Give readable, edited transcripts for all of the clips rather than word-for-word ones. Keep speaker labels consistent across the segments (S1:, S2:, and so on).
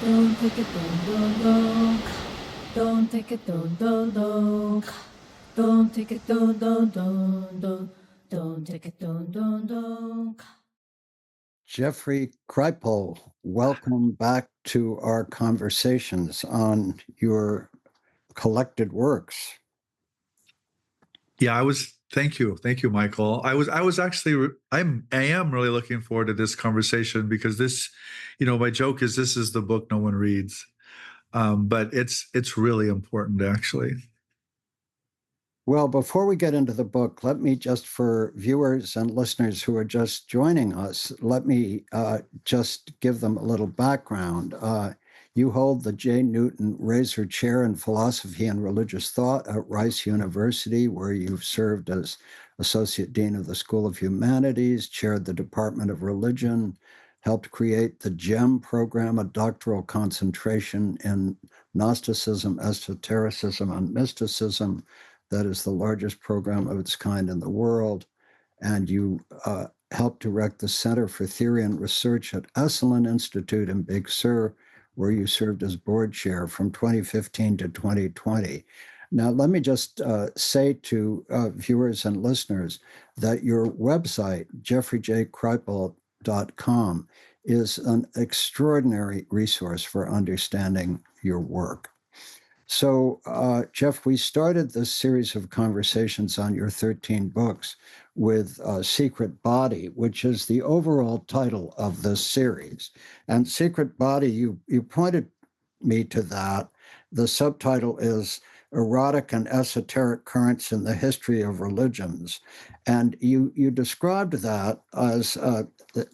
S1: Don't take it, don't. Don't take it, don't. Don't take it, don't. Don't take it, don't.
S2: Jeffrey Kripal, welcome back to our conversations on your collected works.
S3: Yeah, thank you, Michael. I am really looking forward to this conversation because this, my joke is this is the book no one reads, but it's really important actually.
S2: Well, before we get into the book, let me just, for viewers and listeners who are just joining us, let me just give them a little background. You hold the J. Newton Razor Chair in Philosophy and Religious Thought at Rice University, where you've served as Associate Dean of the School of Humanities, chaired the Department of Religion, helped create the GEM program, a doctoral concentration in Gnosticism, Esotericism, and Mysticism. That is the largest program of its kind in the world. And you helped direct the Center for Theory and Research at Esalen Institute in Big Sur, where you served as board chair from 2015 to 2020. Now, let me just say to viewers and listeners that your website, jeffreyjkripal.com, is an extraordinary resource for understanding your work. So, Jeff, we started this series of conversations on your 13 books with Secret Body, which is the overall title of this series. And Secret Body, you pointed me to that. The subtitle is Erotic and Esoteric Currents in the History of Religions. And you described that as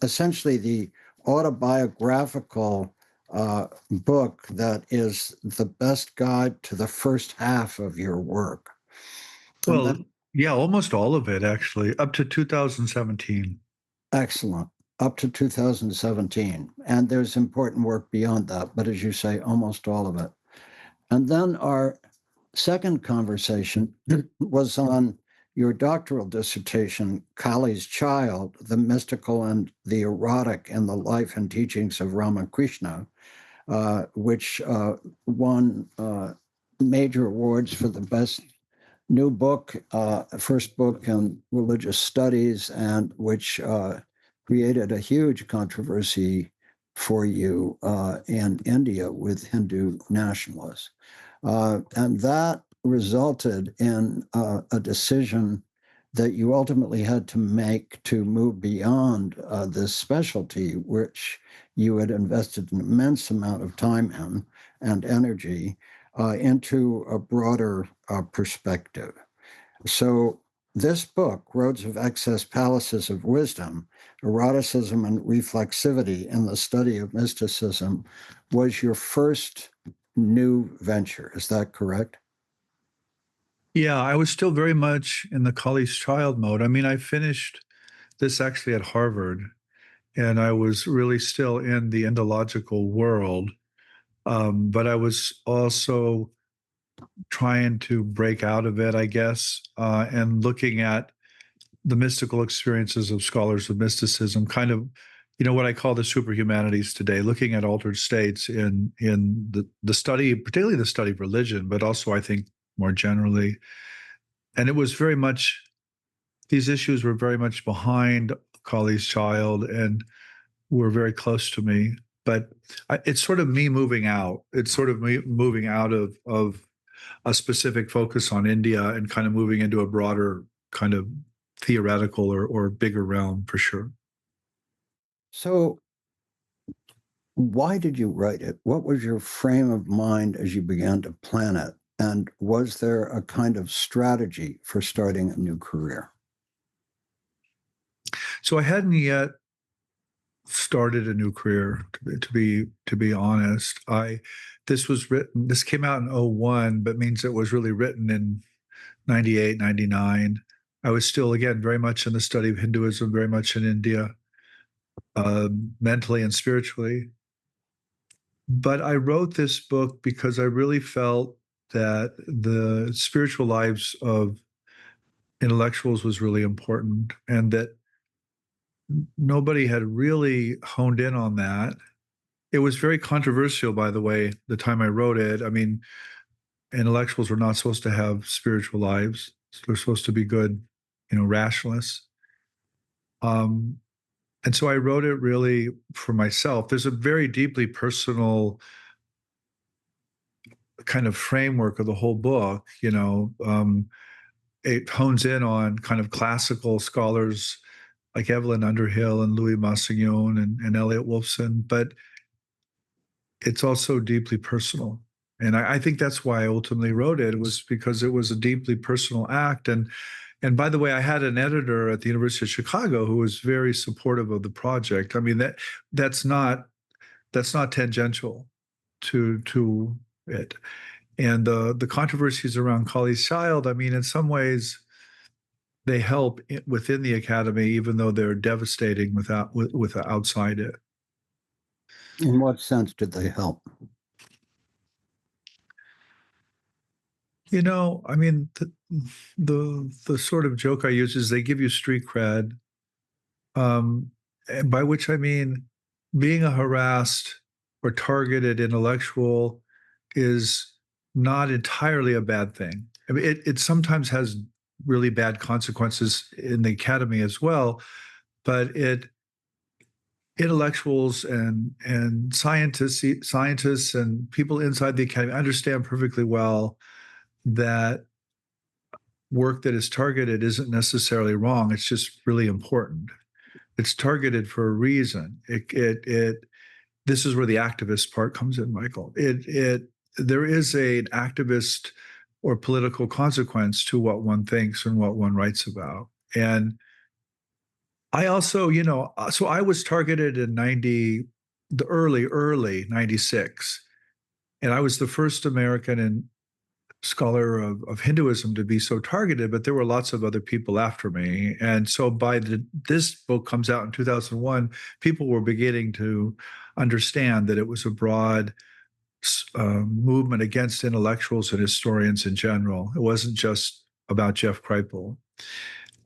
S2: essentially the autobiographical book that is the best guide to the first half of your work.
S3: Well, yeah, almost all of it actually, up to 2017.
S2: Excellent. Up to 2017. And there's important work beyond that, but as you say, almost all of it. And then our second conversation was on your doctoral dissertation, Kali's Child, the Mystical and the Erotic in the Life and Teachings of Ramakrishna, which won major awards for the best new book, first book in religious studies, and which created a huge controversy for you in India with Hindu nationalists. And that resulted in a decision that you ultimately had to make to move beyond this specialty, which you had invested an immense amount of time in and energy, into a broader perspective. So this book, Roads of Excess Palaces of Wisdom, Eroticism and Reflexivity in the Study of Mysticism, was your first new venture. Is that correct?
S3: Yeah, I was still very much in the Kali's Child mode. I mean, I finished this actually at Harvard, and I was really still in the endological world. But I was also trying to break out of it, I guess, and looking at the mystical experiences of scholars of mysticism, kind of, what I call the superhumanities today, looking at altered states in the study, particularly the study of religion, but also I think more generally. And it was very much, these issues were very much behind Kali's Child and were very close to me. But it's sort of me moving out. It's sort of me moving out of a specific focus on India and kind of moving into a broader kind of theoretical or bigger realm for sure.
S2: So why did you write it? What was your frame of mind as you began to plan it? And was there a kind of strategy for starting a new career?
S3: So I hadn't yet started a new career, to be honest. This came out in 2001, but means it was really written in 98, 99. I was still, again, very much in the study of Hinduism, very much in India, mentally and spiritually. But I wrote this book because I really felt that the spiritual lives of intellectuals was really important, and that nobody had really honed in on that. it was very controversial, by the way, the time I wrote it. I mean, intellectuals were not supposed to have spiritual lives. They're supposed to be good, rationalists. Um, and so I wrote it really for myself. There's a very deeply personal kind of framework of the whole book. It hones in on kind of classical scholars like Evelyn Underhill and Louis Massignon and Elliot Wolfson, but it's also deeply personal. And I think that's why I ultimately wrote it, was because it was a deeply personal act. And by the way, I had an editor at the University of Chicago who was very supportive of the project. I mean, that's not tangential to it. And the controversies around Colley's Child, I mean, in some ways, they help within the academy, even though they're devastating with outside it.
S2: In what sense did they help?
S3: I mean, the sort of joke I use is they give you street cred, and by which I mean being a harassed or targeted intellectual is not entirely a bad thing. I mean, it sometimes has really bad consequences in the academy as well, but intellectuals and scientists and people inside the academy understand perfectly well that work that is targeted isn't necessarily wrong. It's just really important. It's targeted for a reason. This is where the activist part comes in, Michael. There is an activist or political consequence to what one thinks and what one writes about. And I also, so I was targeted in the early 96. And I was the first American and scholar of Hinduism to be so targeted, but there were lots of other people after me. And so this book comes out in 2001, people were beginning to understand that it was a broad movement against intellectuals and historians in general. It wasn't just about Jeff Kripal.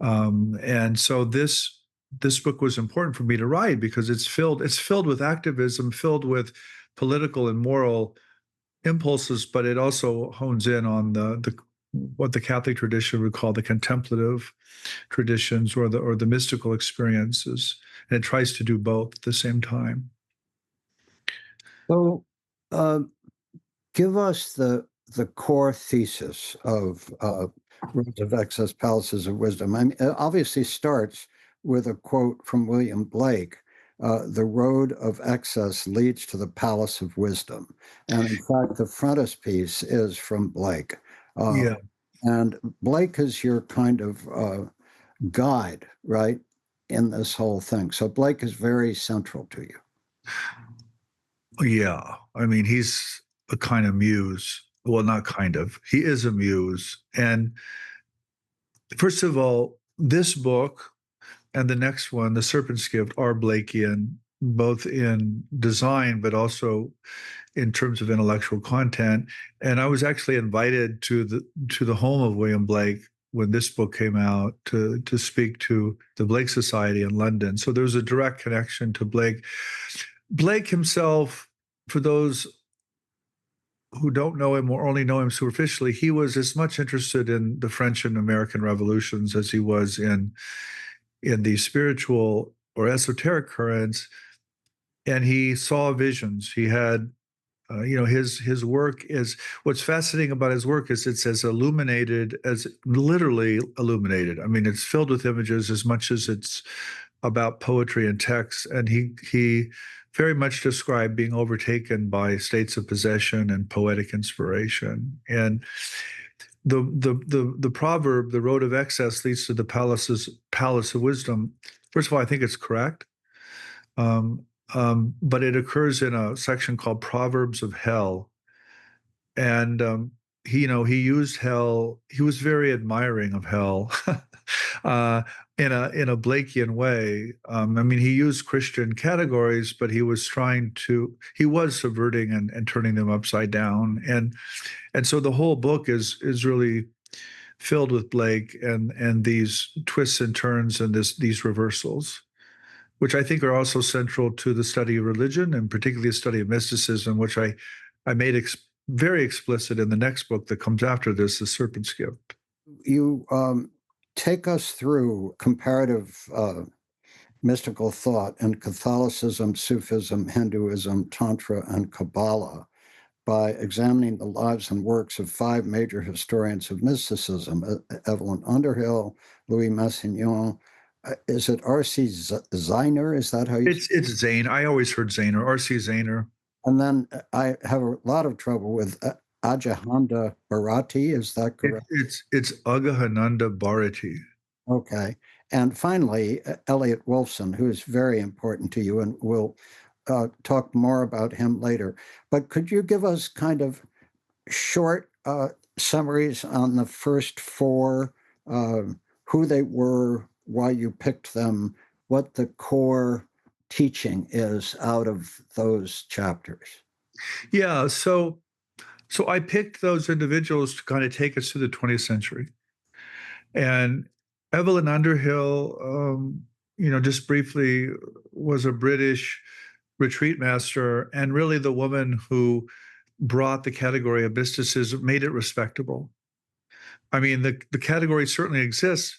S3: And so this book was important for me to write because it's filled with activism, filled with political and moral impulses, but it also hones in on the what the Catholic tradition would call the contemplative traditions or the mystical experiences, and it tries to do both at the same time.
S2: So, give us the core thesis of Roads of Excess, Palaces of Wisdom. I mean, it obviously starts with a quote from William Blake. The road of excess leads to the palace of wisdom. And in fact, the frontispiece is from Blake.
S3: Yeah.
S2: And Blake is your kind of guide, right, in this whole thing. So Blake is very central to you.
S3: Yeah. I mean, he's a kind of muse. Well, not kind of. He is a muse. And first of all, this book and the next one, The Serpent's Gift, are Blakean, both in design, but also in terms of intellectual content. And I was actually invited to the home of William Blake when this book came out to speak to the Blake Society in London. So there's a direct connection to Blake. Blake himself, for those who don't know him or only know him superficially, he was as much interested in the French and American revolutions as he was in the spiritual or esoteric currents, and he saw visions. He had, his work is, what's fascinating about his work is it's as illuminated, as literally illuminated. I mean, it's filled with images as much as it's about poetry and text. And he very much described being overtaken by states of possession and poetic inspiration. And the proverb, the road of excess leads to the palace of wisdom. First of all, I think it's correct. But it occurs in a section called Proverbs of Hell. And he used hell. He was very admiring of hell in a Blakean way. I mean, he used Christian categories, but he was subverting and turning them upside down. And so the whole book is really filled with Blake and these twists and turns and these reversals. which I think are also central to the study of religion, and particularly the study of mysticism, which I made very explicit in the next book that comes after this, The Serpent's Gift.
S2: You take us through comparative mystical thought in Catholicism, Sufism, Hinduism, Tantra, and Kabbalah by examining the lives and works of 5 major historians of mysticism: Evelyn Underhill, Louis Massignon. Is it R.C. Zeiner? Is that how you?
S3: It's Zane. I always heard Zaner, R.C. Zaner.
S2: And then I have a lot of trouble with Ajahnanda Bharati. Is that correct?
S3: It's Agahananda Bharati.
S2: Okay. And finally, Elliot Wolfson, who is very important to you, and we'll talk more about him later. But could you give us kind of short summaries on the first 4, who they were, why you picked them, what the core teaching is out of those chapters?
S3: Yeah, so I picked those individuals to kind of take us through the 20th century. And Evelyn Underhill, just briefly, was a British retreat master, and really the woman who brought the category of mysticism, made it respectable. I mean, the category certainly exists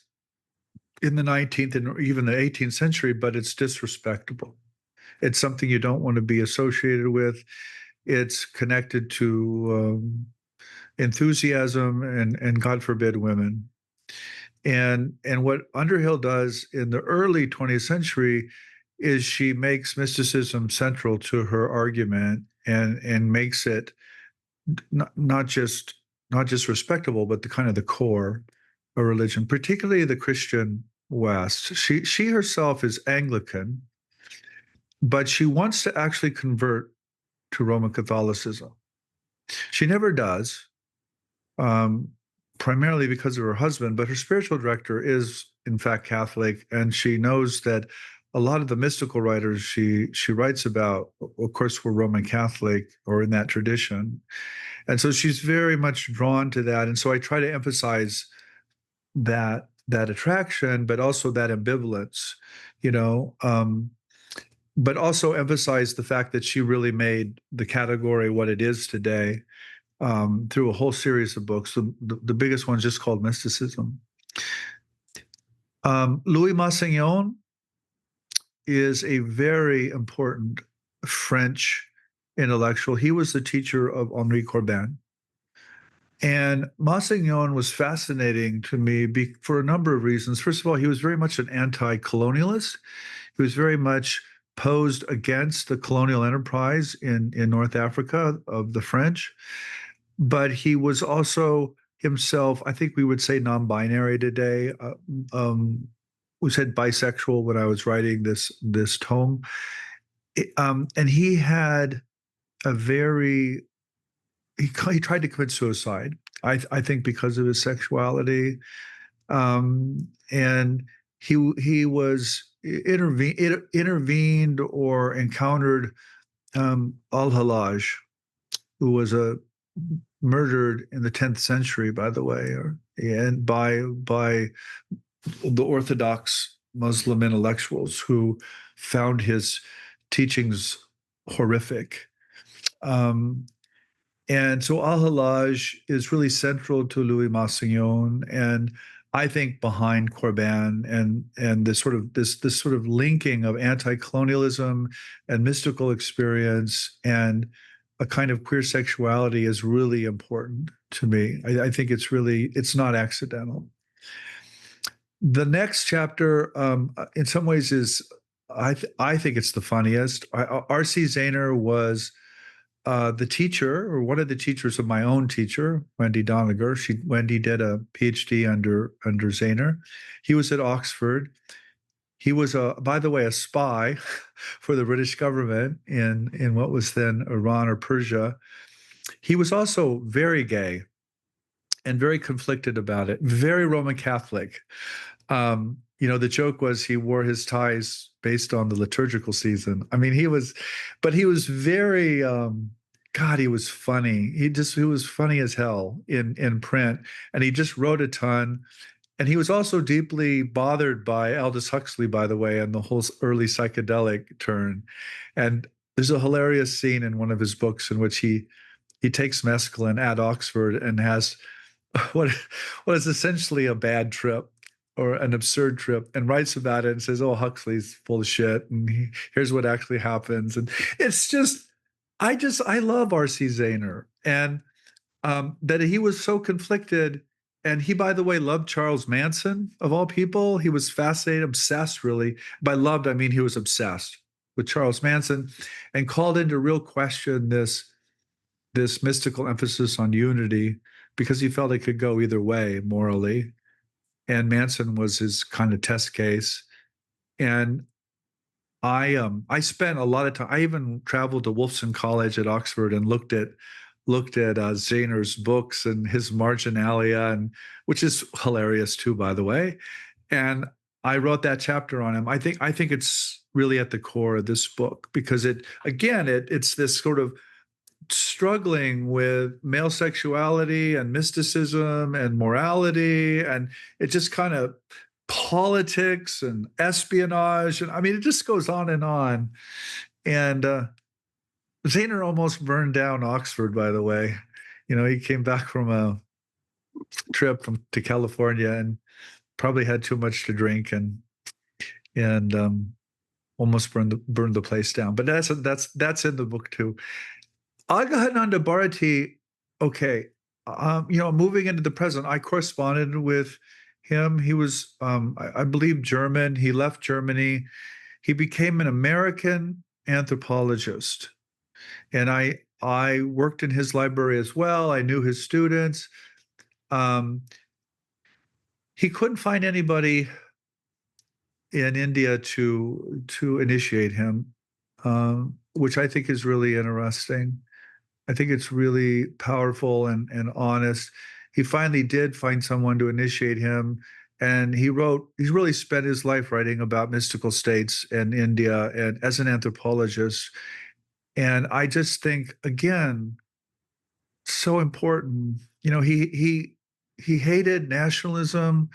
S3: in the 19th and even the 18th century, but it's disrespectable. It's something you don't want to be associated with. It's connected to enthusiasm and God forbid, women. And what Underhill does in the early 20th century is she makes mysticism central to her argument and makes it not just respectable, but the kind of the core of religion, particularly the Christian West. She herself is Anglican, but she wants to actually convert to Roman Catholicism. She never does, primarily because of her husband, but her spiritual director is, in fact, Catholic, and she knows that a lot of the mystical writers she writes about, of course, were Roman Catholic or in that tradition. And so she's very much drawn to that. And so I try to emphasize that attraction, but also that ambivalence, but also emphasize the fact that she really made the category what it is today, through a whole series of books. The biggest one's just called Mysticism. Louis Massignon is a very important French intellectual. He was the teacher of Henri Corbin. And Massignon was fascinating to me for a number of reasons. First of all, he was very much an anti-colonialist. He was very much posed against the colonial enterprise in North Africa of the French. But he was also himself, I think we would say non-binary today. We said bisexual when I was writing this tome. And he had he tried to commit suicide, I think because of his sexuality. And he was intervened or encountered Al-Hallaj, who was murdered in the 10th century, by the way, and by the Orthodox Muslim intellectuals who found his teachings horrific. And so Al-Hallaj is really central to Louis Massignon, and I think behind Corbin and this sort of linking of anti-colonialism and mystical experience and a kind of queer sexuality is really important to me. I think it's not accidental. The next chapter, in some ways, is I think it's the funniest. R.C. Zaner was the teacher, or one of the teachers of my own teacher, Wendy Doniger. Wendy did a PhD under Zaner. He was at Oxford. He was, by the way, a spy for the British government in what was then Iran or Persia. He was also very gay and very conflicted about it, very Roman Catholic. The joke was he wore his ties based on the liturgical season. I mean, he was very, God, he was funny. He was funny as hell in print, and he just wrote a ton. And he was also deeply bothered by Aldous Huxley, by the way, and the whole early psychedelic turn. And there's a hilarious scene in one of his books in which he takes mescaline at Oxford and has what is essentially a bad trip or an absurd trip, and writes about it and says, "Oh, Huxley's full of shit, and here's what actually happens." And it's just, I love R.C. Zaehner, and that he was so conflicted. And he, by the way, loved Charles Manson, of all people. He was fascinated, obsessed, really. By loved, I mean he was obsessed with Charles Manson, and called into real question this mystical emphasis on unity, because he felt it could go either way morally. And Manson was his kind of test case. And I spent a lot of time. I even traveled to Wolfson College at Oxford and looked at Zahner's books and his Marginalia, and which is hilarious too, by the way. And I wrote that chapter on him. I think it's really at the core of this book, because it's this sort of struggling with male sexuality and mysticism and morality, and it just kind of politics and espionage, and I mean it just goes on and on. And Zaehner almost burned down Oxford, by the way. He came back from a trip to California and probably had too much to drink, and almost burned the place down. But that's in the book too. Agahananda Bharati, okay, moving into the present, I corresponded with him. He was, I believe, German. He left Germany. He became an American anthropologist, and I worked in his library as well. I knew his students. He couldn't find anybody in India to initiate him, which I think is really interesting. I think it's really powerful and honest. He finally did find someone to initiate him, and he's really spent his life writing about mystical states in India and as an anthropologist. And I just think, again, so important. He hated nationalism.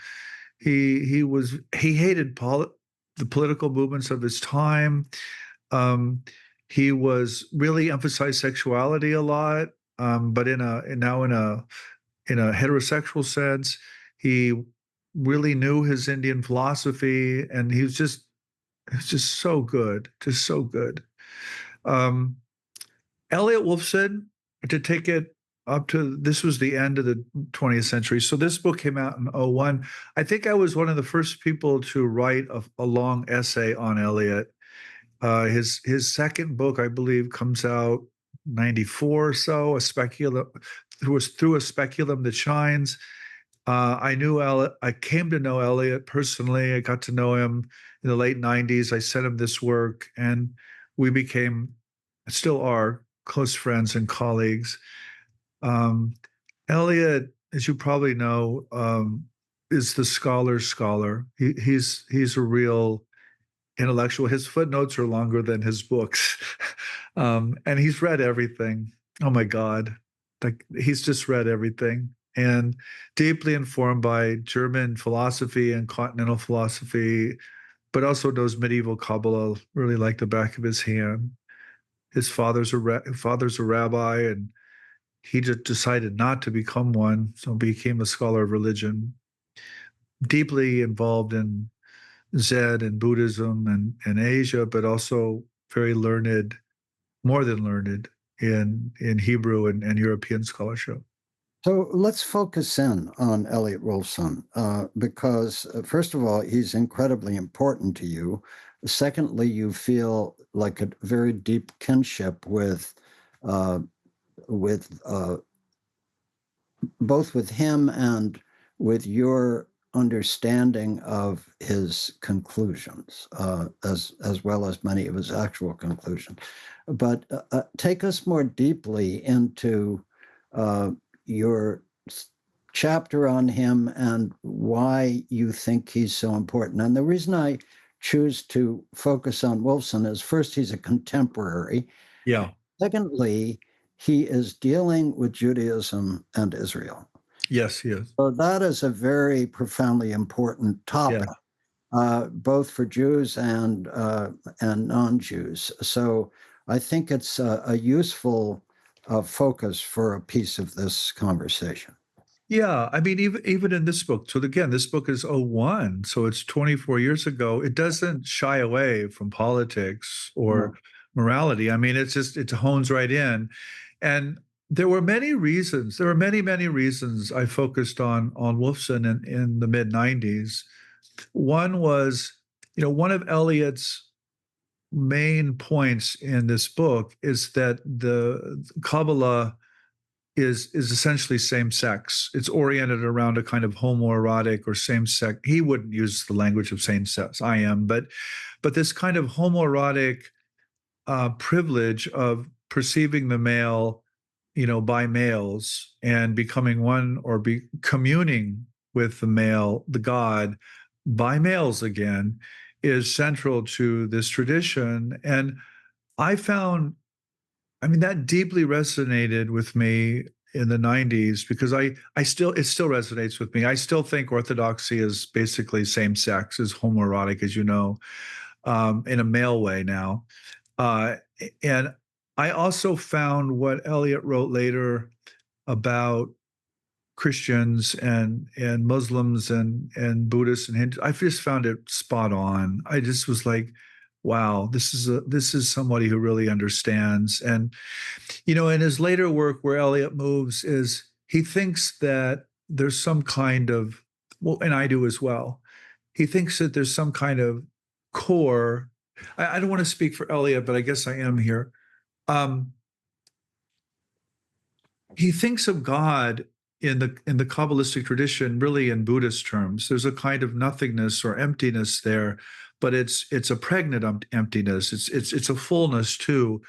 S3: He hated the political movements of his time. He was really emphasized sexuality a lot, but in a heterosexual sense. He really knew his Indian philosophy, and he was just so good, just so good. Elliot Wolfson, to take it up to, this was the end of the 20th century. So this book came out in 2001. I think I was one of the first people to write a long essay on Elliot. His second book, I believe, comes out 94 or so, through a speculum that shines. I came to know Elliot personally. I got to know him in the late 90s. I sent him this work, and we became, still are, close friends and colleagues. Elliot, as you probably know, is the scholar's scholar. He's a real intellectual. His footnotes are longer than his books. And he's read everything. Oh my God. He's just read everything, and deeply informed by German philosophy and continental philosophy, but also knows medieval Kabbalah really like the back of his hand. His father's a rabbi, and he just decided not to become one, so became a scholar of religion. Deeply involved in Zen and Buddhism and Asia, but also very learned, more than learned, in Hebrew and European scholarship.
S2: So let's focus in on Elliot Wolfson, because first of all, he's incredibly important to you. Secondly, you feel like a very deep kinship with both with him and with your understanding of his conclusions, as well as many of his actual conclusions. But take us more deeply into your chapter on him and why you think he's so important. And the reason I choose to focus on Wolfson is, first, he's a contemporary.
S3: Yeah.
S2: Secondly, he is dealing with Judaism and Israel.
S3: Yes, he is.
S2: So that is a very profoundly important topic, both for Jews and non-Jews. So I think it's a useful focus for a piece of this conversation.
S3: Yeah, I mean, even in this book. So again, this book is '01, so it's 24 years ago. It doesn't shy away from politics or morality. I mean, it hones right in. And there were many reasons. There were many reasons I focused on Wolfson in the mid '90s. One was, one of Eliot's main points in this book is that the Kabbalah is essentially same sex. It's oriented around a kind of homoerotic or same sex. He wouldn't use the language of same sex. I am, but this kind of homoerotic privilege of perceiving the male, by males and becoming one or be communing with the male, the God, by males again, is central to this tradition. And I found, I mean, that deeply resonated with me in the '90s because it still resonates with me. I still think Orthodoxy is basically same sex, is homoerotic, as you know, in a male way now. Uh, and I also found what Eliot wrote later about Christians and Muslims and Buddhists and Hindus. I just found it spot on. I just was like, wow, this is somebody who really understands. And in his later work, where Eliot moves, is he thinks that there's some kind of, well, and I do as well. He thinks that there's some kind of core. I don't want to speak for Eliot, but I guess I am here. He thinks of God in the Kabbalistic tradition, really in Buddhist terms. There's a kind of nothingness or emptiness there, but it's a pregnant emptiness. It's a fullness too,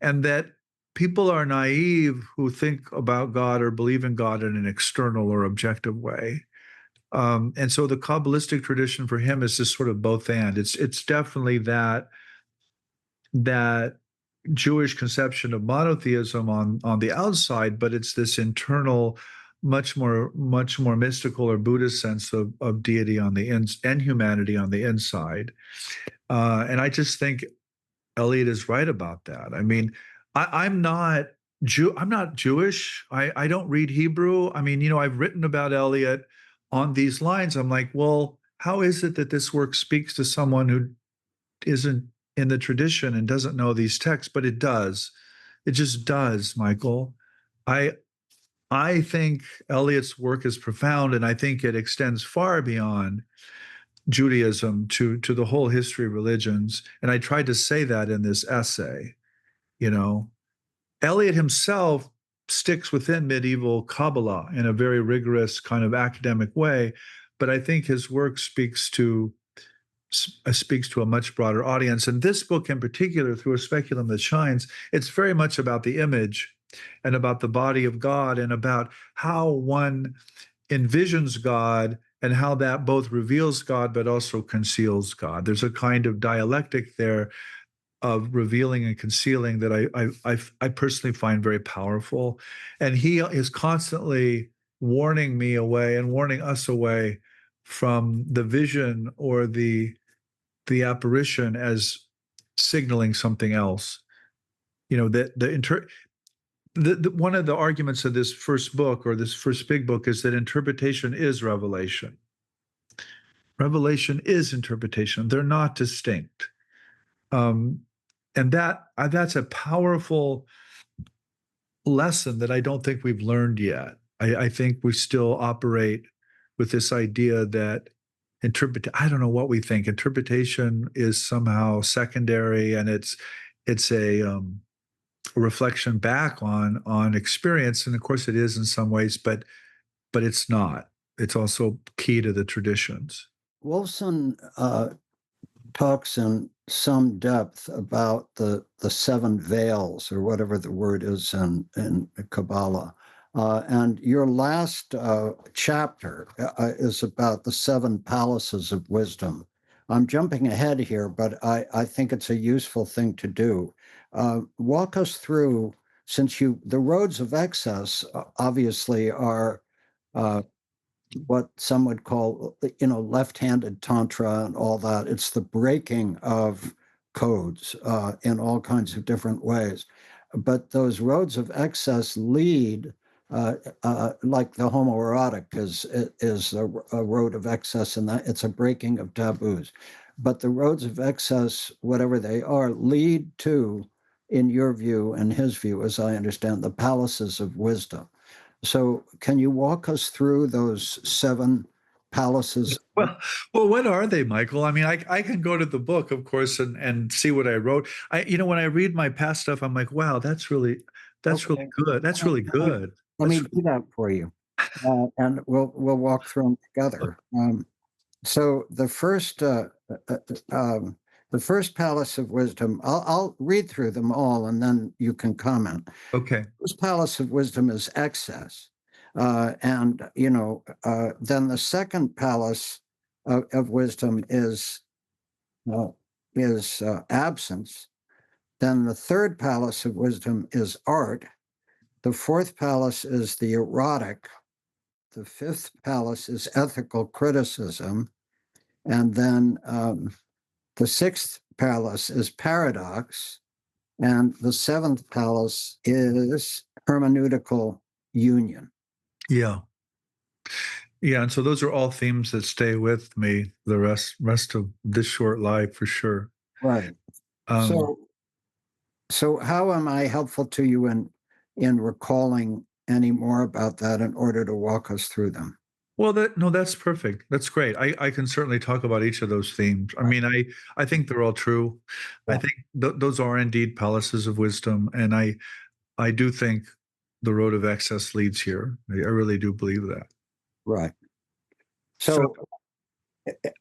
S3: and that people are naive who think about God or believe in God in an external or objective way. And so the Kabbalistic tradition for him is this sort of both and. It's definitely that Jewish conception of monotheism on the outside, but it's this internal, much more mystical or Buddhist sense of deity on the and humanity on the inside. And I just think Eliot is right about that. I mean, I'm not Jewish. I don't read Hebrew. I mean, I've written about Eliot on these lines. I'm like, well, how is it that this work speaks to someone who isn't in the tradition and doesn't know these texts? But it does. It just does, Michael. I think Eliot's work is profound, and I think it extends far beyond Judaism to the whole history of religions. And I tried to say that in this essay. Eliot himself sticks within medieval Kabbalah in a very rigorous kind of academic way, but I think his work speaks to a much broader audience. And this book in particular, Through a Speculum That Shines, it's very much about the image and about the body of God and about how one envisions God and how that both reveals God but also conceals God. There's a kind of dialectic there of revealing and concealing that I personally find very powerful. And he is constantly warning me away and warning us away from the vision or the apparition as signaling something else. One of the arguments of this first book, or this first big book, is that interpretation is revelation. Revelation is interpretation. They're not distinct. And that's a powerful lesson that I don't think we've learned yet. I think we still operate with this idea that I don't know what we think. Interpretation is somehow secondary, and it's a reflection back on experience, and of course it is in some ways, but it's not. It's also key to the traditions.
S2: Wolfson talks in some depth about the seven veils, or whatever the word is in Kabbalah. And your last chapter is about the seven palaces of wisdom. I'm jumping ahead here, but I think it's a useful thing to do. Walk us through, since the roads of excess obviously are what some would call, left-handed tantra and all that. It's the breaking of codes in all kinds of different ways. But those roads of excess lead, like the homoerotic is a road of excess, and that it's a breaking of taboos. But the roads of excess, whatever they are, lead to, in your view and his view, as I understand, the palaces of wisdom. So can you walk us through those 7 palaces?
S3: Well, what are they, Michael? I mean, I can go to the book, of course, and see what I wrote. When I read my past stuff, I'm like, wow, that's really
S2: Okay.
S3: good. That's really good.
S2: Let me do that for you, and we'll walk through them together. So the first palace of wisdom, I'll read through them all, and then you can comment.
S3: Okay.
S2: This palace of wisdom is excess, and then the second palace of wisdom is absence. Then the third palace of wisdom is art. The fourth palace is the erotic. The fifth palace is ethical criticism. And then the sixth palace is paradox. And the seventh palace is hermeneutical union.
S3: Yeah. Yeah. And so those are all themes that stay with me the rest of this short life, for sure.
S2: Right. So how am I helpful to you in recalling any more about that in order to walk us through them?
S3: Well, that's perfect. That's great. I can certainly talk about each of those themes. I mean, I think they're all true.
S2: Yeah.
S3: I think those are indeed palaces of wisdom, and I do think the road of excess leads here. I really do believe that.
S2: Right. So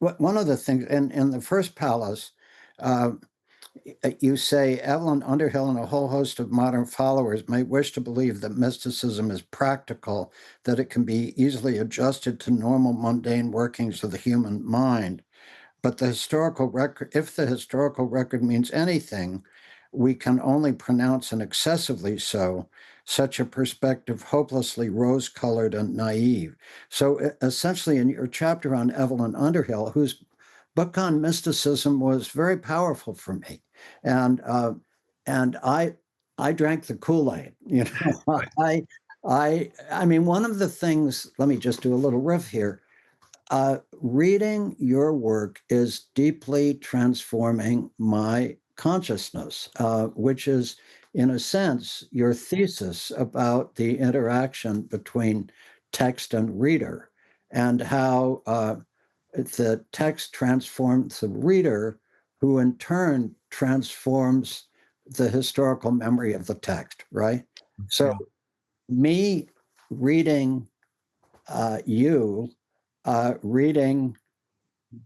S2: one of the things in the first palace, you say Evelyn Underhill and a whole host of modern followers may wish to believe that mysticism is practical, that it can be easily adjusted to normal mundane workings of the human mind. But the historical record, if the historical record means anything, we can only pronounce an excessively so, such a perspective hopelessly rose-colored and naive. So essentially, in your chapter on Evelyn Underhill, whose book on mysticism was very powerful for me, and I drank the Kool-Aid.
S3: Right.
S2: I mean, one of the things. Let me just do a little riff here. Reading your work is deeply transforming my consciousness, which is, in a sense, your thesis about the interaction between text and reader, and how the text transforms the reader, who in turn transforms the historical memory of the text, right? So,
S3: Yeah.
S2: me reading you, reading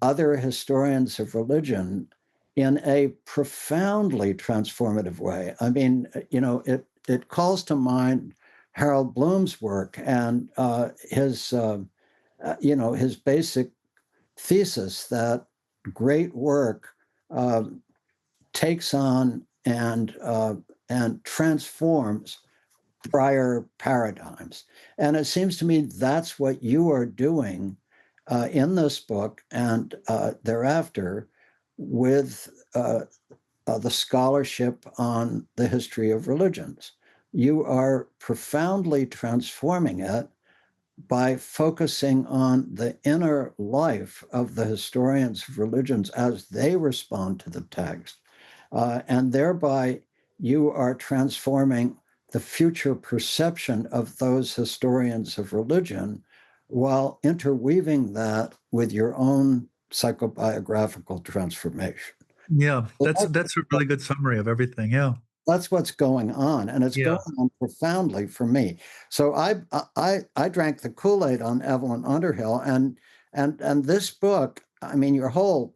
S2: other historians of religion in a profoundly transformative way. I mean, it calls to mind Harold Bloom's work and his basic thesis that great work takes on and transforms prior paradigms. And it seems to me that's what you are doing in this book and thereafter with the scholarship on the history of religions. You are profoundly transforming it by focusing on the inner life of the historians of religions as they respond to the text. And thereby, you are transforming the future perception of those historians of religion while interweaving that with your own psychobiographical transformation.
S3: Yeah. That's a really good summary of everything. Yeah.
S2: That's what's going on, and it's
S3: Yeah.
S2: going on profoundly for me. So I drank the Kool-Aid on Evelyn Underhill, and this book, I mean, your whole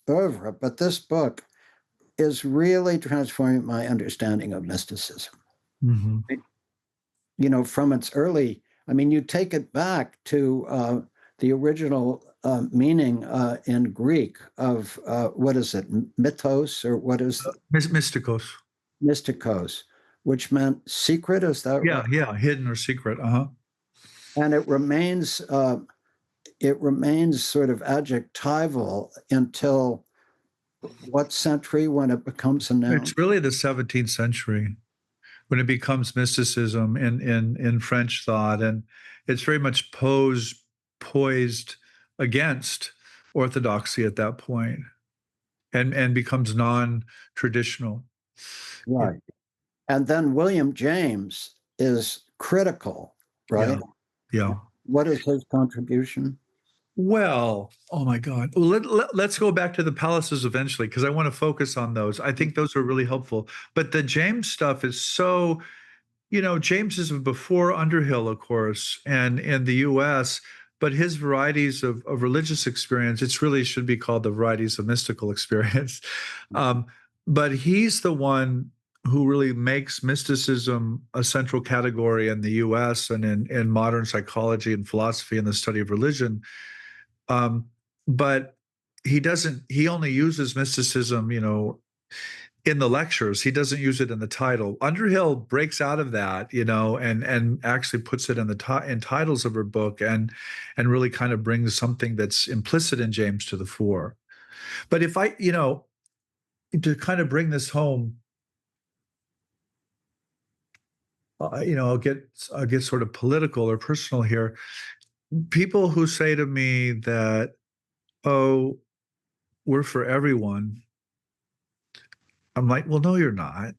S2: oeuvre, but this book is really transforming my understanding of mysticism.
S3: Mm-hmm.
S2: From its early, I mean, you take it back to the original meaning in Greek of what is it, mythos, or what is
S3: Mystikos.
S2: mystikos, which meant secret. Is that
S3: Yeah.
S2: right?
S3: Yeah. Hidden or secret. Uh-huh.
S2: And it remains sort of adjectival until what century, when it becomes a noun?
S3: It's really the 17th century when it becomes mysticism in French thought, and it's very much poised against orthodoxy at that point, and becomes non-traditional.
S2: Right. And then William James is critical, right?
S3: Yeah.
S2: What is his contribution?
S3: Well, oh my God. Well, let's go back to the palaces eventually, because I want to focus on those. I think those are really helpful. But the James stuff is so, James is before Underhill, of course, and in the US, but his varieties of religious experience, it's really should be called the varieties of mystical experience. But he's the one who really makes mysticism a central category in the US and in modern psychology and philosophy and the study of religion. But he only uses mysticism, in the lectures. He doesn't use it in the title. Underhill breaks out of that, and actually puts it in in titles of her book, and really kind of brings something that's implicit in James to the fore. But if I, to kind of bring this home, I'll get sort of political or personal here. People who say to me that, oh, we're for everyone. I'm like, well, no, you're not.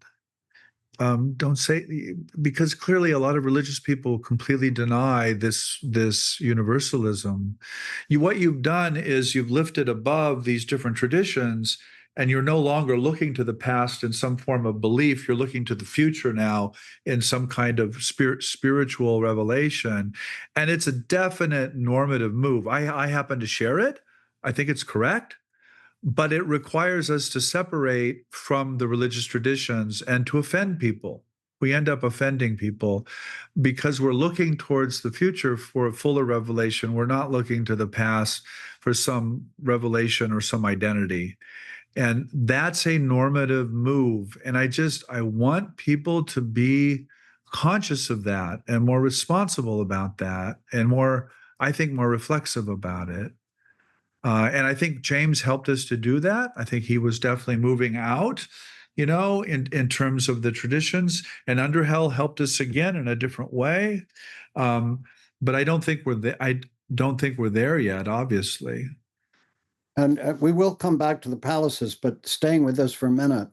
S3: Don't say, because clearly a lot of religious people completely deny this universalism. What you've done is you've lifted above these different traditions, and you're no longer looking to the past in some form of belief. You're looking to the future now in some kind of spiritual revelation, and it's a definite normative move. I happen to share it. I think it's correct. But it requires us to separate from the religious traditions and to offend people. We end up offending people because we're looking towards the future for a fuller revelation. We're not looking to the past for some revelation or some identity. And that's a normative move. And I want people to be conscious of that and more responsible about that, and I think, more reflexive about it. And I think James helped us to do that. I think he was definitely moving out, in terms of the traditions. And Underhill helped us again in a different way. But I don't think we're there yet, obviously.
S2: And we will come back to the palaces, but staying with this for a minute,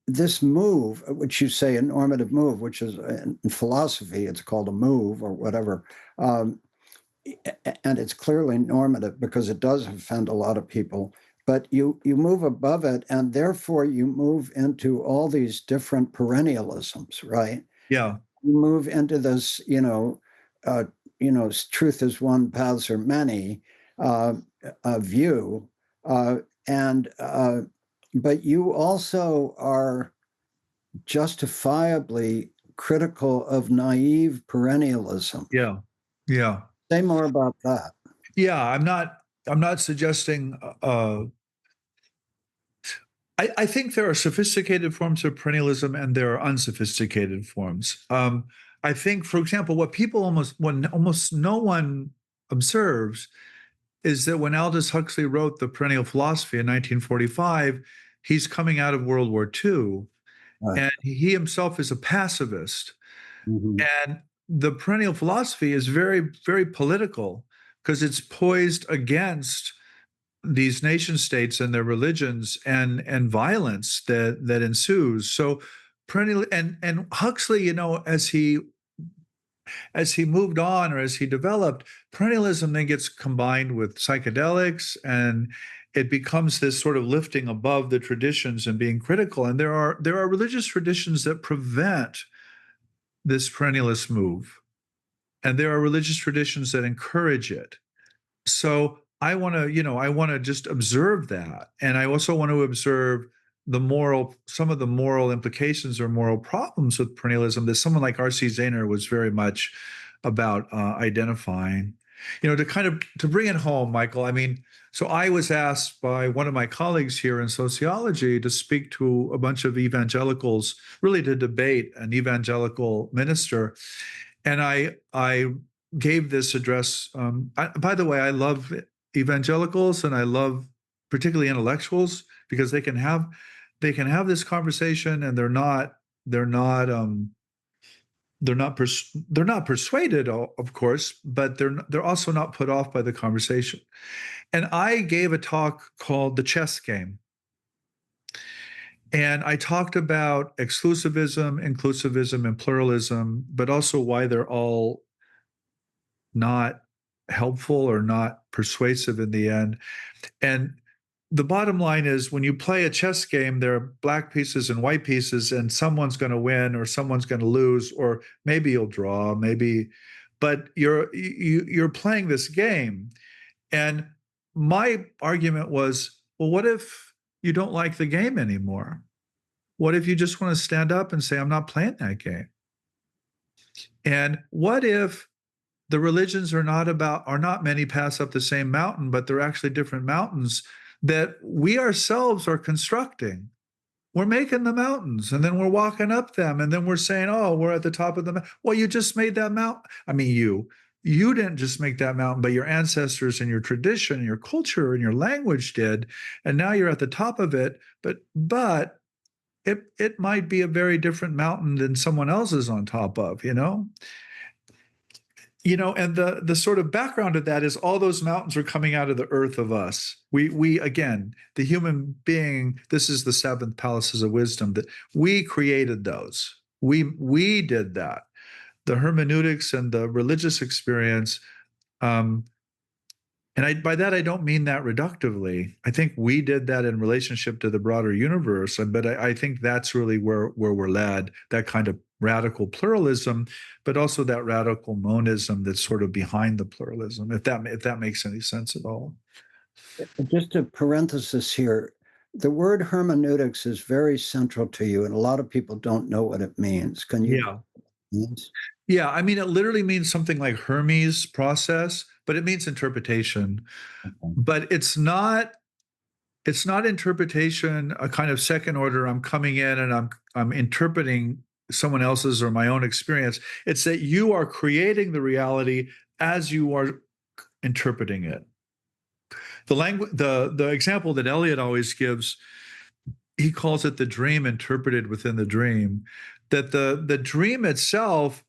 S2: this move, which you say a normative move, which is in philosophy, it's called a move or whatever. And it's clearly normative because it does offend a lot of people, but you move above it, and therefore you move into all these different perennialisms, right?
S3: Yeah.
S2: You move into this, truth is one, paths are many, view, but you also are justifiably critical of naive perennialism.
S3: Yeah.
S2: Say more about that.
S3: Yeah, I'm not suggesting. I think there are sophisticated forms of perennialism and there are unsophisticated forms. I think, for example, what almost no one observes is that when Aldous Huxley wrote The Perennial Philosophy in 1945, he's coming out of World War II,
S2: Right.
S3: and he himself is a pacifist.
S2: Mm-hmm.
S3: And the perennial philosophy is very, very political because it's poised against these nation states and their religions and violence that ensues. So perennial, and Huxley, as he moved on or as he developed, perennialism then gets combined with psychedelics, and it becomes this sort of lifting above the traditions and being critical. And there are religious traditions that prevent this perennialist move, and there are religious traditions that encourage it. So I want to just observe that, and I also want to observe some of the moral implications or moral problems with perennialism that someone like R.C. Zahner was very much about identifying. To bring it home, Michael. I mean, so I was asked by one of my colleagues here in sociology to speak to a bunch of evangelicals, really to debate an evangelical minister. And I gave this address. By the way, I love evangelicals, and I love particularly intellectuals, because they can have this conversation, and they're not persuaded, of course, but they're also not put off by the conversation. And I gave a talk called The Chess Game. And I talked about exclusivism, inclusivism, and pluralism, but also why they're all not helpful or not persuasive in the end. And the bottom line is, when you play a chess game, there are black pieces and white pieces, and someone's going to win or someone's going to lose, or maybe you'll draw, but you're playing this game. And my argument was, well, what if you don't like the game anymore? What if you just want to stand up and say, I'm not playing that game? And what if the religions are not many paths up the same mountain, but they're actually different mountains that we ourselves are constructing? We're making the mountains, and then we're walking up them, and then we're saying, oh, we're at the top of the mountain. Well, you just made that mountain. I mean, you didn't just make that mountain, but your ancestors and your tradition and your culture and your language did. And now you're at the top of it, but it might be a very different mountain than someone else is on top of, and the sort of background of that is all those mountains are coming out of the earth of us. We again, the human being, this is the seventh palaces of wisdom, that we created those. We did that. The hermeneutics and the religious experience, and by that I don't mean that reductively. I think we did that in relationship to the broader universe, but I think that's really where we're led, that kind of radical pluralism, but also that radical monism that's sort of behind the pluralism, if that makes any sense at all.
S2: Just a parenthesis here. The word hermeneutics is very central to you, and a lot of people don't know what it means. Can you?
S3: Yeah. Yeah, I mean, it literally means something like Hermes process, but it means interpretation. Okay. But it's not interpretation, a kind of second order. I'm coming in and I'm interpreting someone else's or my own experience. It's that you are creating the reality as you are interpreting it. The example that Eliot always gives, he calls it the dream interpreted within the dream, that the dream itself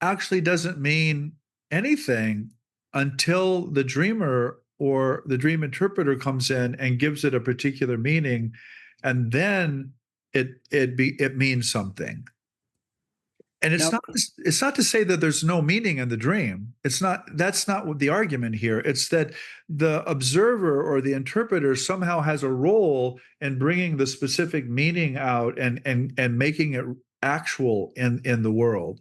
S3: actually doesn't mean anything until the dreamer or the dream interpreter comes in and gives it a particular meaning, and then it means something. And it's not to say that there's no meaning in the dream. That's not what the argument here. It's that the observer or the interpreter somehow has a role in bringing the specific meaning out and making it actual in the world.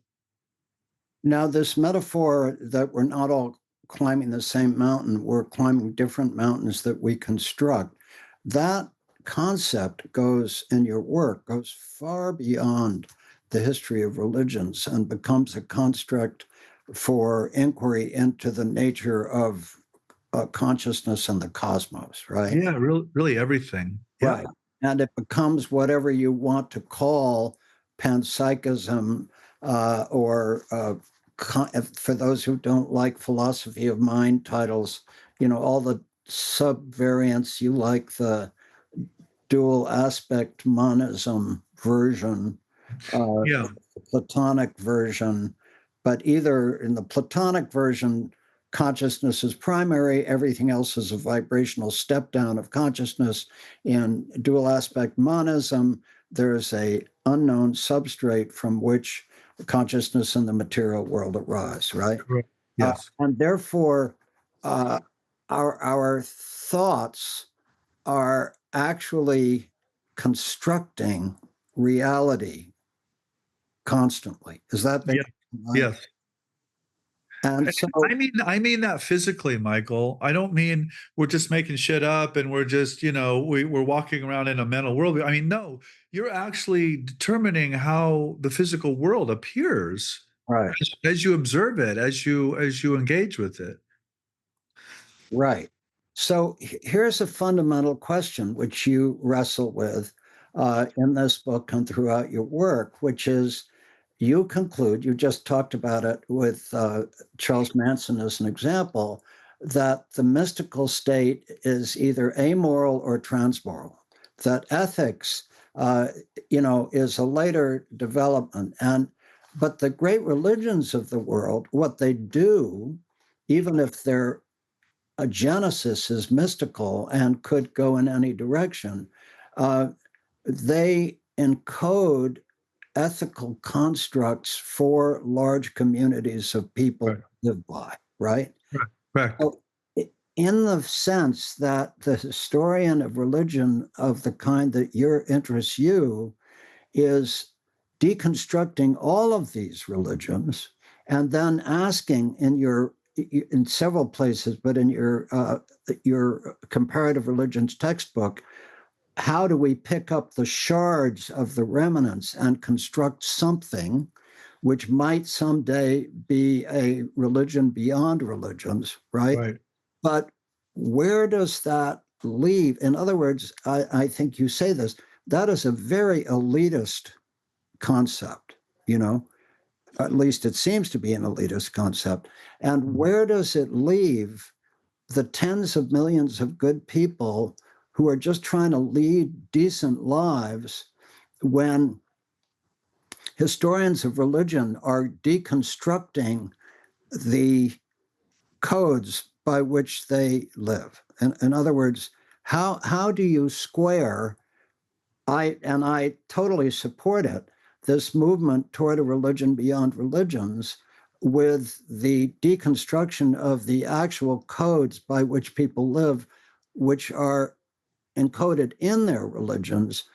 S2: Now, this metaphor that we're not all climbing the same mountain, we're climbing different mountains that we construct, that concept in your work goes far beyond the history of religions and becomes a construct for inquiry into the nature of consciousness and the cosmos, right?
S3: Yeah, really everything. Yeah.
S2: Right. And it becomes whatever you want to call panpsychism, or for those who don't like philosophy of mind titles, all the sub-variants. You like the dual aspect monism version, the Platonic version, but either in the Platonic version, consciousness is primary, everything else is a vibrational step down of consciousness. In dual aspect monism, there's a unknown substrate from which consciousness and the material world arise, right?
S3: Yes.
S2: And therefore, our thoughts are actually constructing reality constantly. Is that
S3: right? Yes.
S2: And so,
S3: I mean that physically, Michael. I don't mean we're just making shit up and we're just, we're walking around in a mental world. I mean, no, you're actually determining how the physical world appears,
S2: right,
S3: as you observe it, as you engage with it.
S2: Right. So here's a fundamental question which you wrestle with in this book and throughout your work, which is, you conclude, you just talked about it with Charles Manson as an example, that the mystical state is either amoral or transmoral, that ethics, is a later development. But the great religions of the world, what they do, even if their genesis is mystical and could go in any direction, they encode ethical constructs for large communities of people
S3: Right.
S2: to live by, right?
S3: Correct.
S2: So, in the sense that the historian of religion of the kind that interests you is deconstructing all of these religions and then asking in several places, but in your comparative religions textbook, how do we pick up the shards of the remnants and construct something which might someday be a religion beyond religions, right?
S3: Right.
S2: But where does that leave? In other words, I think you say this, that is a very elitist concept, at least it seems to be an elitist concept. And where does it leave the tens of millions of good people who are just trying to lead decent lives when historians of religion are deconstructing the codes by which they live? In other words, how do you square, I totally support it, this movement toward a religion beyond religions with the deconstruction of the actual codes by which people live, which are encoded in their religions,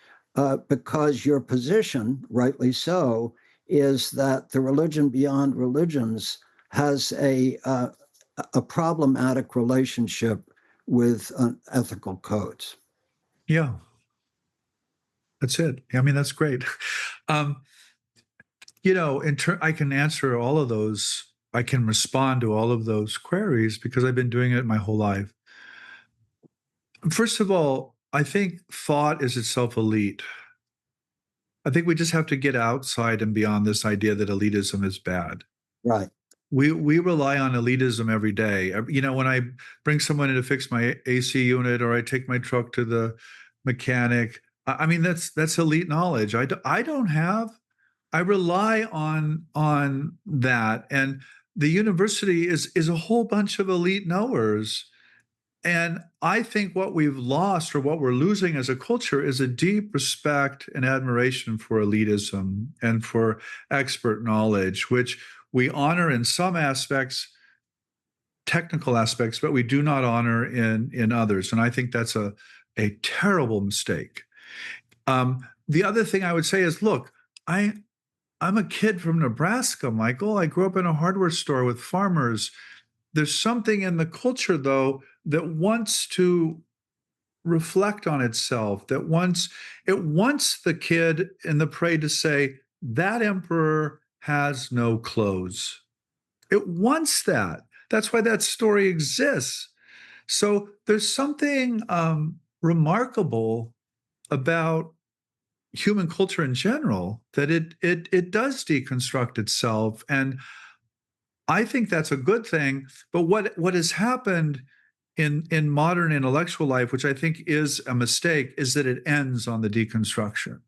S2: because your position, rightly so, is that the religion beyond religions has a problematic relationship with ethical codes.
S3: Yeah. That's it. I mean, that's great. Um, I can answer all of those. I can respond to all of those queries because I've been doing it my whole life. First of all, I think thought is itself elite. I think we just have to get outside and beyond this idea that elitism is bad.
S2: Right.
S3: We rely on elitism every day. When I bring someone in to fix my AC unit or I take my truck to the mechanic, I mean that's elite knowledge. I don't have. I rely on that, and the university is a whole bunch of elite knowers. And I think what we've lost or what we're losing as a culture is a deep respect and admiration for elitism and for expert knowledge, which we honor in some aspects, technical aspects, but we do not honor in others. And I think that's a terrible mistake. The other thing I would say is, look, I'm a kid from Nebraska, Michael. I grew up in a hardware store with farmers. There's something in the culture, though, that wants to reflect on itself, that wants the kid in the parade to say, that emperor has no clothes. It wants that. That's why that story exists. So there's something remarkable about human culture in general, that it does deconstruct itself. And I think that's a good thing. But what has happened in modern intellectual life, which I think is a mistake, is that it ends on the deconstruction.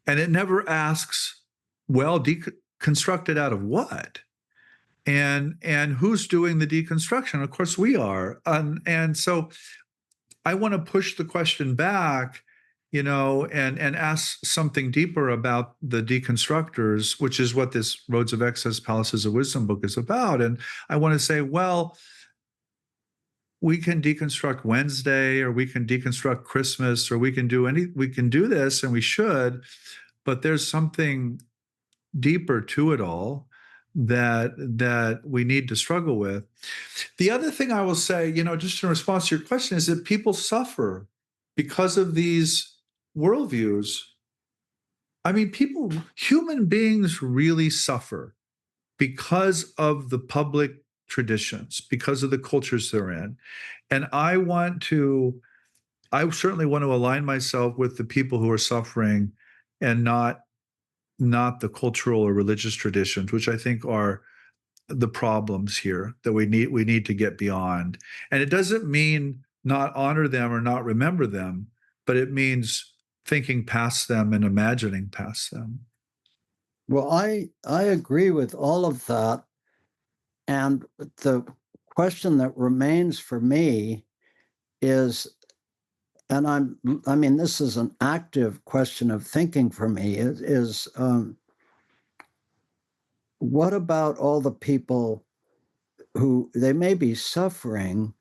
S3: And it never asks, well, deconstruct it out of what? And who's doing the deconstruction? Of course we are. And so I want to push the question back, and ask something deeper about the deconstructors, which is what this Roads of Excess, Palaces of Wisdom book is about. And I want to say, well, we can deconstruct Wednesday, or we can deconstruct Christmas, or we can do this, and we should, but there's something deeper to it all that we need to struggle with. The other thing I will say, just in response to your question, is that people suffer because of these worldviews. I mean, human beings really suffer because of the public traditions, because of the cultures they're in. And I certainly want to align myself with the people who are suffering and not not the cultural or religious traditions, which I think are the problems here that we need to get beyond. And it doesn't mean not honor them or not remember them, but it means thinking past them and imagining past them.
S2: Well, I agree with all of that. And the question that remains for me is, and I mean, this is an active question of thinking for me, is what about all the people who they may be suffering,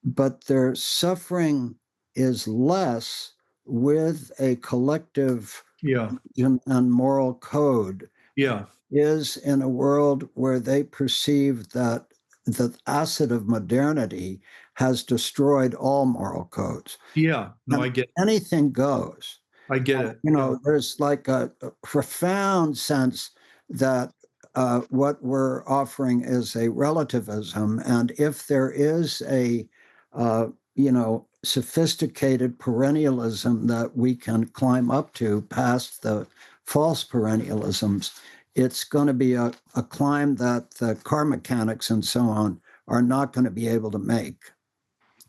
S2: but their suffering is less with a collective
S3: Yeah.
S2: and moral code,
S3: Yeah.
S2: is in a world where they perceive that the acid of modernity has destroyed all moral codes.
S3: Yeah. No,
S2: And
S3: I get
S2: anything goes.
S3: I get it.
S2: You know, there's like a profound sense that what we're offering is a relativism. And if there is a, you know, sophisticated perennialism that we can climb up to past the false perennialisms, it's going to be a climb that the car mechanics and so on are not going to be able to make.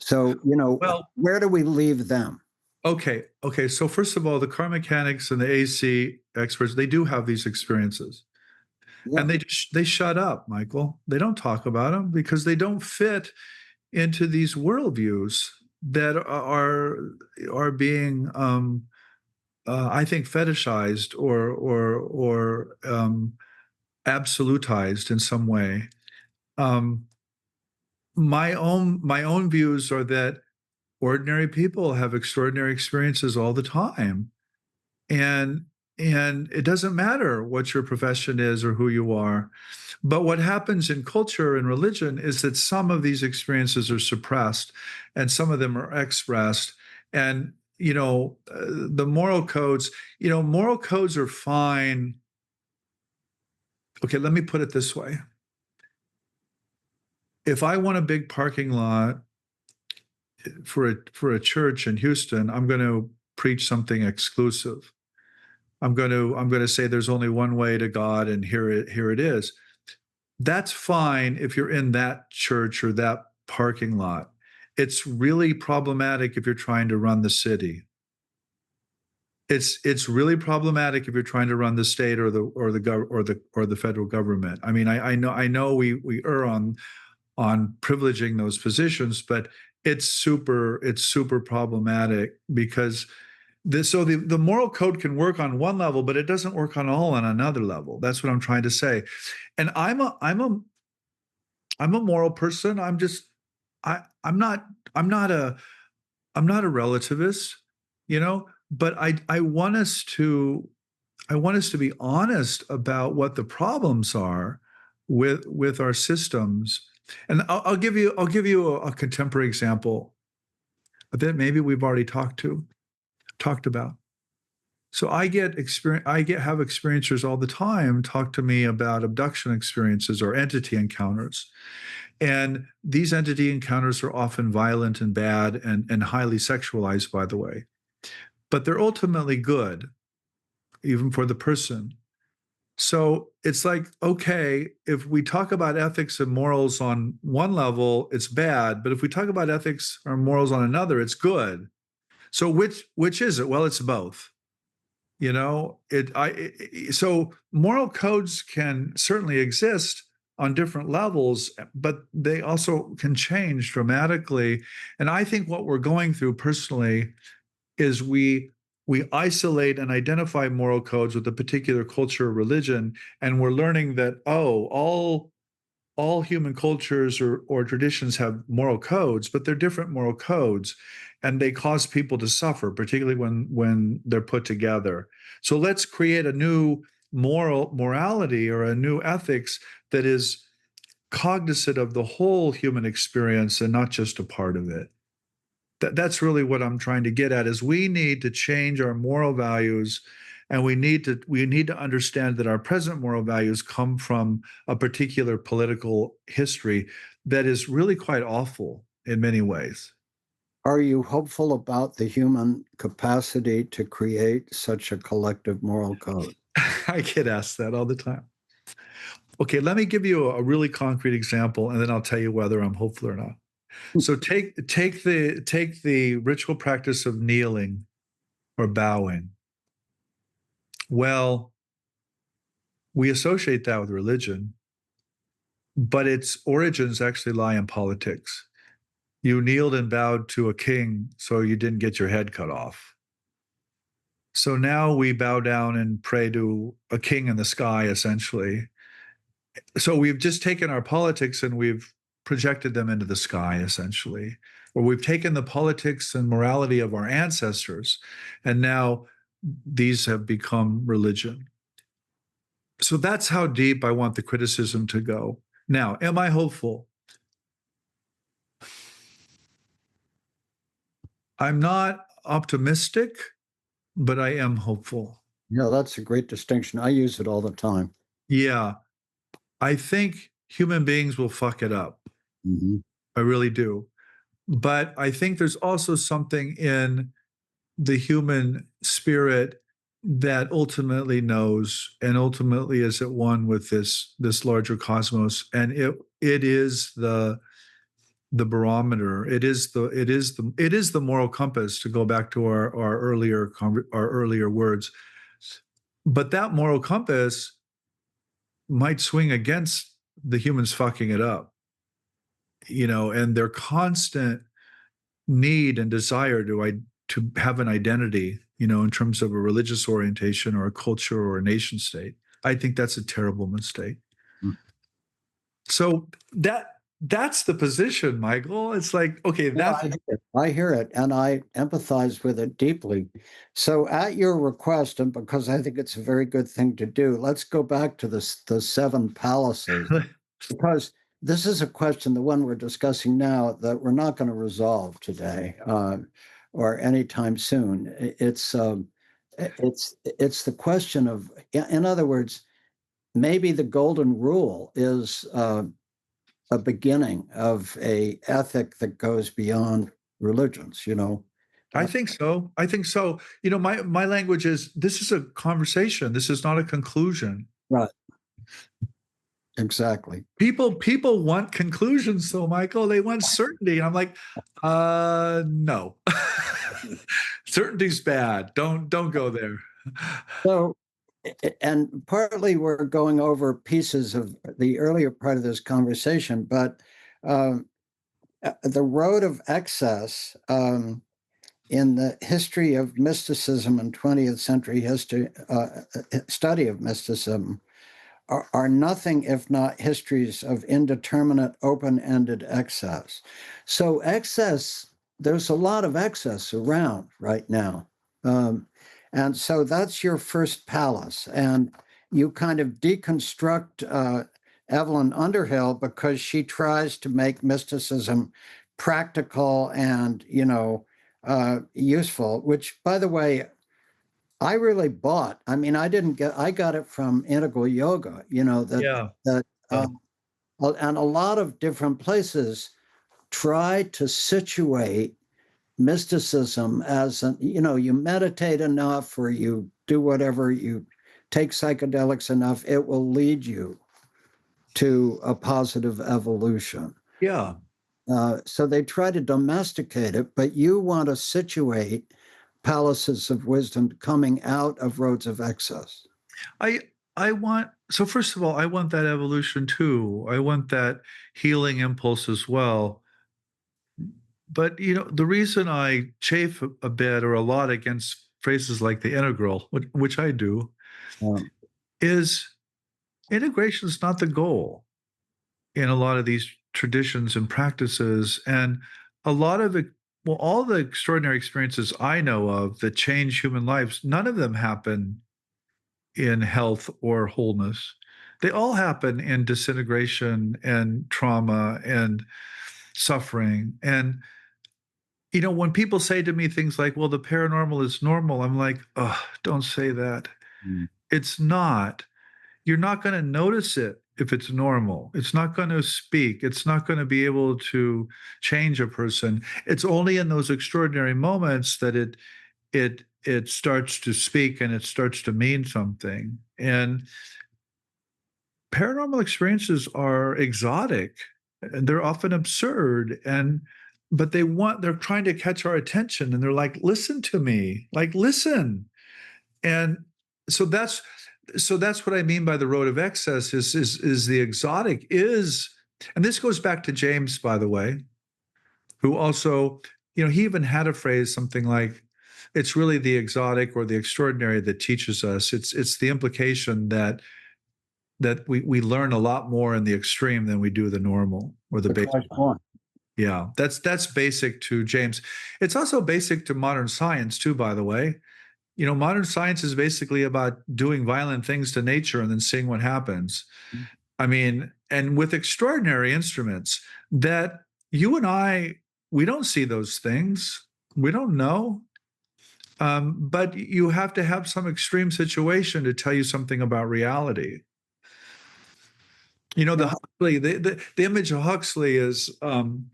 S2: So, you know,
S3: Well,
S2: where do we leave them?
S3: okay. So first of all, the car mechanics and the AC experts, they do have these experiences.
S2: Yeah.
S3: And they shut up, Michael. They don't talk about them because they don't fit into these worldviews that are being, I think, fetishized or absolutized in some way. My own views are that ordinary people have extraordinary experiences all the time, and it doesn't matter what your profession is or who you are. But what happens in culture and religion is that some of these experiences are suppressed and some of them are expressed. And, you know, the moral codes, you know, moral codes are fine. Okay, let me put it this way. If I want a big parking lot for a church in Houston, I'm going to preach something exclusive. I'm going to say there's only one way to God, and here it is. That's fine if you're in that church or that parking lot. It's really problematic if you're trying to run the city. It's really problematic if you're trying to run the state or the federal government. I mean, I know we err on privileging those positions, but it's super problematic because the moral code can work on one level, but it doesn't work on another level. That's what I'm trying to say. And I'm a moral person. I'm not a relativist, you know, but I want us to be honest about what the problems are with our systems. And I'll give you a contemporary example that maybe we've already talked about. So I have experiencers all the time talk to me about abduction experiences or entity encounters. And these entity encounters are often violent and bad and highly sexualized, by the way. But they're ultimately good, even for the person. So it's like, okay, if we talk about ethics and morals on one level, it's bad. But if we talk about ethics or morals on another, it's good. So which is it? Well, it's both. You know, so moral codes can certainly exist on different levels, but they also can change dramatically. And I think what we're going through personally is we isolate and identify moral codes with a particular culture or religion, and we're learning that all human cultures or traditions have moral codes, but they're different moral codes, and they cause people to suffer, particularly when they're put together. So let's create a new morality or a new ethics that is cognizant of the whole human experience and not just a part of it. That's really what I'm trying to get at, is we need to change our moral values, and we need to understand that our present moral values come from a particular political history that is really quite awful in many ways.
S2: Are you hopeful about the human capacity to create such a collective moral code?
S3: I get asked that all the time. Okay, let me give you a really concrete example, and then I'll tell you whether I'm hopeful or not. So take the ritual practice of kneeling or bowing. Well, we associate that with religion, but its origins actually lie in politics. You kneeled and bowed to a king so you didn't get your head cut off. So now we bow down and pray to a king in the sky, essentially. So we've just taken our politics and we've projected them into the sky, essentially. Or we've taken the politics and morality of our ancestors, and now these have become religion. So that's how deep I want the criticism to go. Now, am I hopeful? I'm not optimistic, but I am hopeful.
S2: Yeah, that's a great distinction. I use it all the time.
S3: Yeah, I think human beings will fuck it up.
S2: Mhm.
S3: I really do. But I think there's also something in the human spirit that ultimately knows and ultimately is at one with this larger cosmos, and it is the barometer. It is the moral compass, to go back to our earlier words. But that moral compass might swing against the humans fucking it up, and their constant need and desire to have an identity, in terms of a religious orientation or a culture or a nation state. I think that's a terrible mistake.
S2: Mm.
S3: So that's the position, Michael. It's like, okay,
S2: Yeah, I hear it, and I empathize with it deeply. So, at your request, and because I think it's a very good thing to do, let's go back to the seven palaces, because this is a question, the one we're discussing now, that we're not going to resolve today or anytime soon. It's the question of, in other words, maybe the golden rule is a beginning of a ethic that goes beyond religions.
S3: I think so. My language is, this is a conversation. This is not a conclusion.
S2: Right. Exactly.
S3: People want conclusions, though, Michael. They want certainty. And I'm like, no. Certainty's bad. Don't go there.
S2: So, and partly we're going over pieces of the earlier part of this conversation, but the road of excess in the history of mysticism and 20th century history, study of mysticism, are nothing if not histories of indeterminate, open-ended excess. So there's a lot of excess around right now. And so that's your first palace. And you kind of deconstruct Evelyn Underhill because she tries to make mysticism practical and, useful, which, by the way, I really bought. I mean, I got it from Integral Yoga,
S3: Yeah.
S2: and a lot of different places try to situate mysticism as you meditate enough or you do whatever, you take psychedelics enough, it will lead you to a positive evolution.
S3: Yeah.
S2: So they try to domesticate it, but you want to situate palaces of wisdom coming out of roads of excess.
S3: So first of all, I want that evolution too. I want that healing impulse as well. But the reason I chafe a bit or a lot against phrases like the integral, which I do, is integration is not the goal in a lot of these traditions and practices. And a lot of it, well, all the extraordinary experiences I know of that change human lives, none of them happen in health or wholeness. They all happen in disintegration and trauma and suffering. And when people say to me things like, well, the paranormal is normal, I'm like, oh, don't say that.
S2: Mm.
S3: It's not. You're not going to notice it if it's normal. It's not going to speak. It's not going to be able to change a person. It's only in those extraordinary moments that it it starts to speak and it starts to mean something. And paranormal experiences are exotic and they're often absurd, but they're trying to catch our attention, and they're like, listen to me, like, listen. And so that's what I mean by the road of excess is the exotic is, and this goes back to James, by the way, who also, he even had a phrase, something like, it's really the exotic or the extraordinary that teaches us. It's the implication that we learn a lot more in the extreme than we do the normal or the basic. Yeah, that's basic to James. It's also basic to modern science too, by the way. Modern science is basically about doing violent things to nature and then seeing what happens. I mean, and with extraordinary instruments that you and I, we don't see those things. We don't know. But you have to have some extreme situation to tell you something about reality. The Huxley, the image of Huxley is, and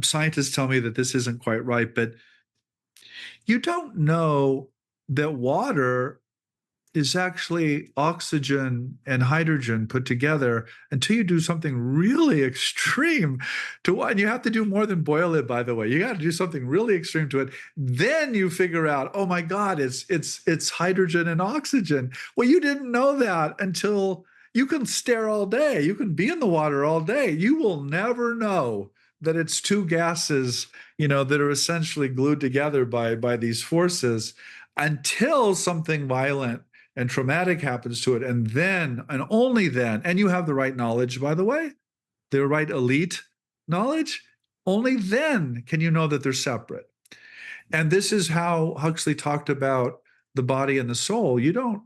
S3: scientists tell me that this isn't quite right, but you don't know that water is actually oxygen and hydrogen put together until you do something really extreme and you have to do more than boil it, by the way. You got to do something really extreme to it. Then you figure out, oh my God, it's hydrogen and oxygen. Well, you didn't know that until you can stare all day. You can be in the water all day. You will never know that it's two gases, that are essentially glued together by these forces until something violent and traumatic happens to it. And then, and only then, and you have the right knowledge, by the way, the right elite knowledge, only then can you know that they're separate. And this is how Huxley talked about the body and the soul. You don't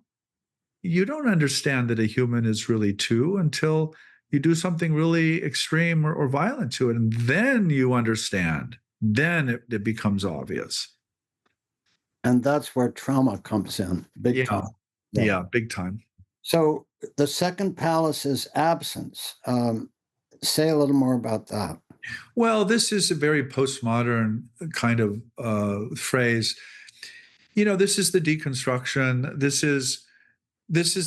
S3: understand that a human is really two until you do something really extreme or violent to it. And then you understand. Then it becomes obvious.
S2: And that's where trauma comes in, big time.
S3: Yeah, big time.
S2: So the second palace is absence. Say a little more about that.
S3: Well, this is a very postmodern kind of phrase. This is the deconstruction. This is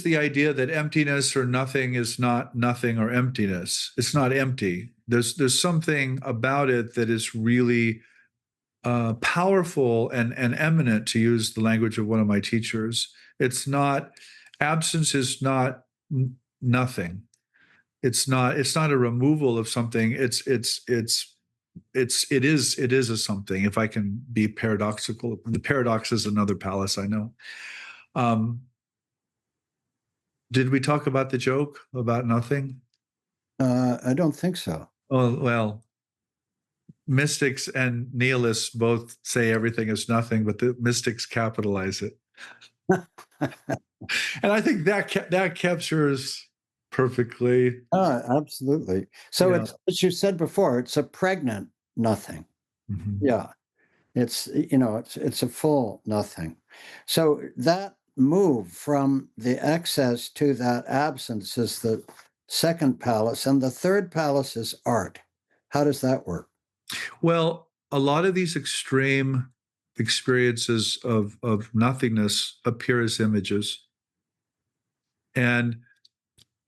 S3: the idea that emptiness or nothing is not nothing or emptiness. It's not empty. There's something about it that is really powerful and eminent, to use the language of one of my teachers. It's not, absence is not nothing. It's not a removal of something. It is a something, if I can be paradoxical. The paradox is another palace, I know. Did we talk about the joke about nothing?
S2: I don't think so.
S3: Oh, well, mystics and nihilists both say everything is nothing, but the mystics capitalize it. And I think that captures perfectly.
S2: Absolutely. So it's, as you said before, it's a pregnant nothing. Mm-hmm. Yeah. It's a full nothing. So that move from the excess to that absence is the second palace. And the third palace is art. How does that work? Well,
S3: a lot of these extreme experiences of nothingness appear as images. And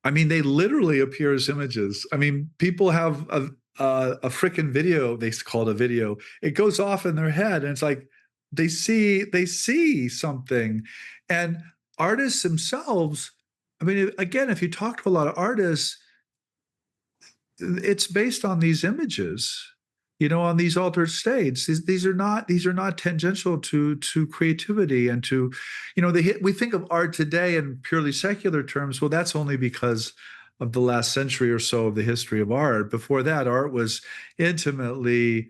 S3: I mean, they literally appear as images. I mean, people have a frickin' video, they call it a video. It goes off in their head, and it's like they see something. And artists themselves, I mean, again, if you talk to a lot of artists, it's based on these images, on these altered states. These are not tangential to creativity and to, we think of art today in purely secular terms. Well, that's only because of the last century or so of the history of art. Before that, art was intimately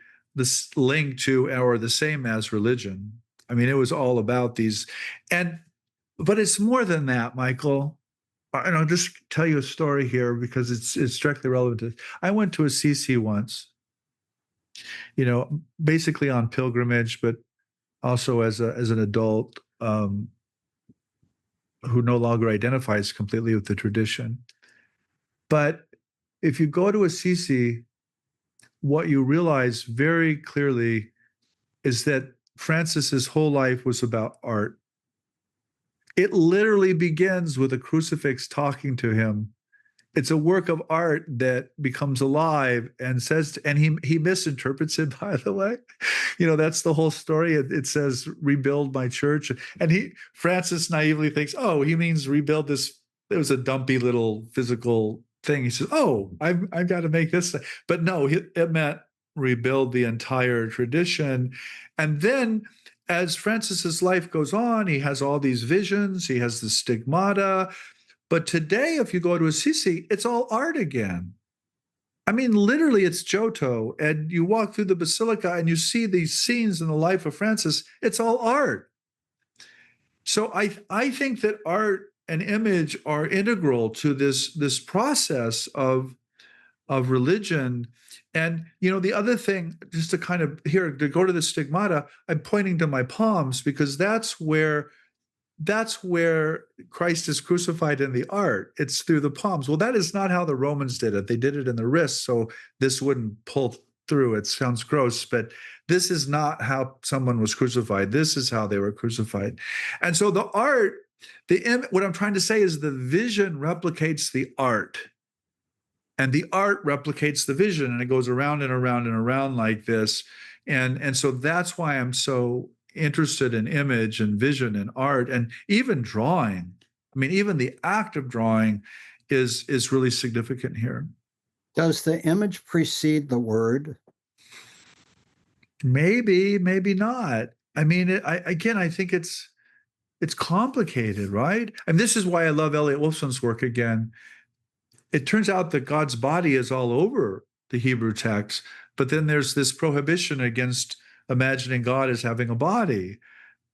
S3: linked to or the same as religion. I mean, it was all about these, but it's more than that, Michael. And I'll just tell you a story here because it's directly relevant to this. I went to Assisi once, basically on pilgrimage, but also as an adult who no longer identifies completely with the tradition. But if you go to Assisi, what you realize very clearly is that Francis's whole life was about art. It literally begins with a crucifix talking to him. It's a work of art that becomes alive and says, and he misinterprets it, by the way. That's the whole story. It says, rebuild my church. And Francis naively thinks, oh, he means rebuild this. It was a dumpy little physical thing. He says, oh, I've got to make this. But no, it meant rebuild the entire tradition. And then as Francis's life goes on, he has all these visions, he has the stigmata. But today, if you go to Assisi, it's all art again. I mean, literally, it's Giotto. And you walk through the basilica and you see these scenes in the life of Francis. It's all art. So I think that art and image are integral to this process of religion. And, the other thing, just to kind of to go to the stigmata, I'm pointing to my palms because that's where Christ is crucified in the art. It's through the palms. Well, that is not how the Romans did it. They did it in the wrists, so this wouldn't pull through. It sounds gross, but this is not how someone was crucified. This is how they were crucified. And so the art, what I'm trying to say is the vision replicates the art. And the art replicates the vision, and it goes around and around and around like this. And so that's why I'm so interested in image and vision and art and even drawing. I mean, even the act of drawing is really significant here.
S2: Does the image precede the word?
S3: Maybe, maybe not. I mean, I think it's complicated, right? And this is why I love Elliot Wolfson's work again. It turns out that God's body is all over the Hebrew text, but then there's this prohibition against imagining God as having a body.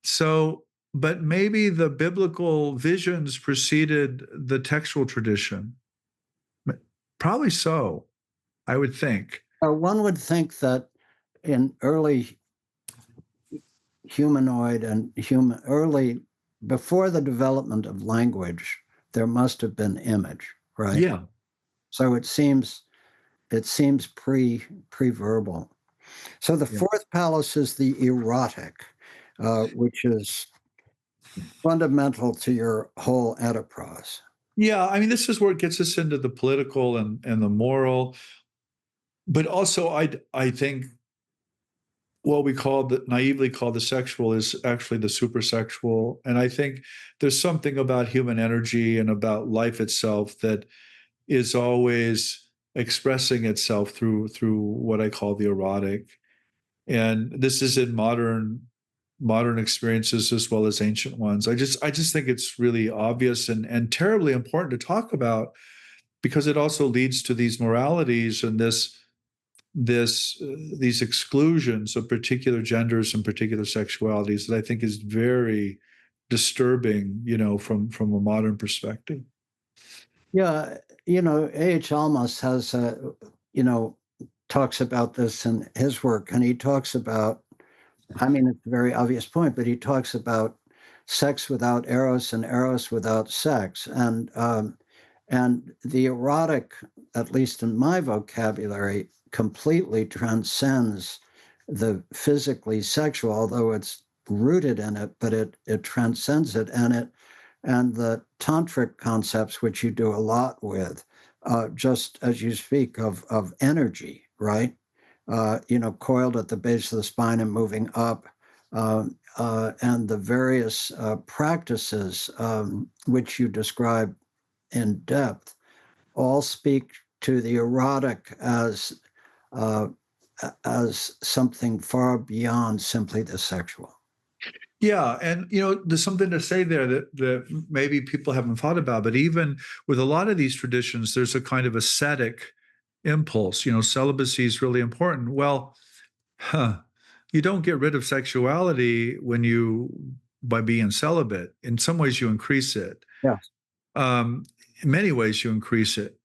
S3: So, but maybe the biblical visions preceded the textual tradition. Probably so, I would think.
S2: One would think that in early humanoid and before the development of language, there must have been image, right?
S3: Yeah.
S2: So it seems pre-verbal. So the fourth palace is the erotic, which is fundamental to your whole enterprise.
S3: Yeah, I mean, this is where it gets us into the political and the moral, but also I think what we naively call the sexual is actually the supersexual. And I think there's something about human energy and about life itself that is always expressing itself through what I call the erotic. And this is in modern experiences as well as ancient ones. I just think it's really obvious and terribly important to talk about because it also leads to these moralities and these exclusions of particular genders and particular sexualities that I think is very disturbing, from a modern perspective.
S2: Yeah, A.H. Almaas has, talks about this in his work, and he talks about, I mean, it's a very obvious point, but he talks about sex without eros and eros without sex. And the erotic, at least in my vocabulary, completely transcends the physically sexual, although it's rooted in it, but it transcends it. And the tantric concepts, which you do a lot with, just as you speak of energy, right? Coiled at the base of the spine and moving up, and the various practices which you describe in depth, all speak to the erotic as something far beyond simply the sexual.
S3: Yeah, and there's something to say there that maybe people haven't thought about, but even with a lot of these traditions, there's a kind of ascetic impulse. Celibacy is really important. Well, you don't get rid of sexuality by being celibate. In some ways, you increase it.
S2: Yes.
S3: In many ways, you increase it.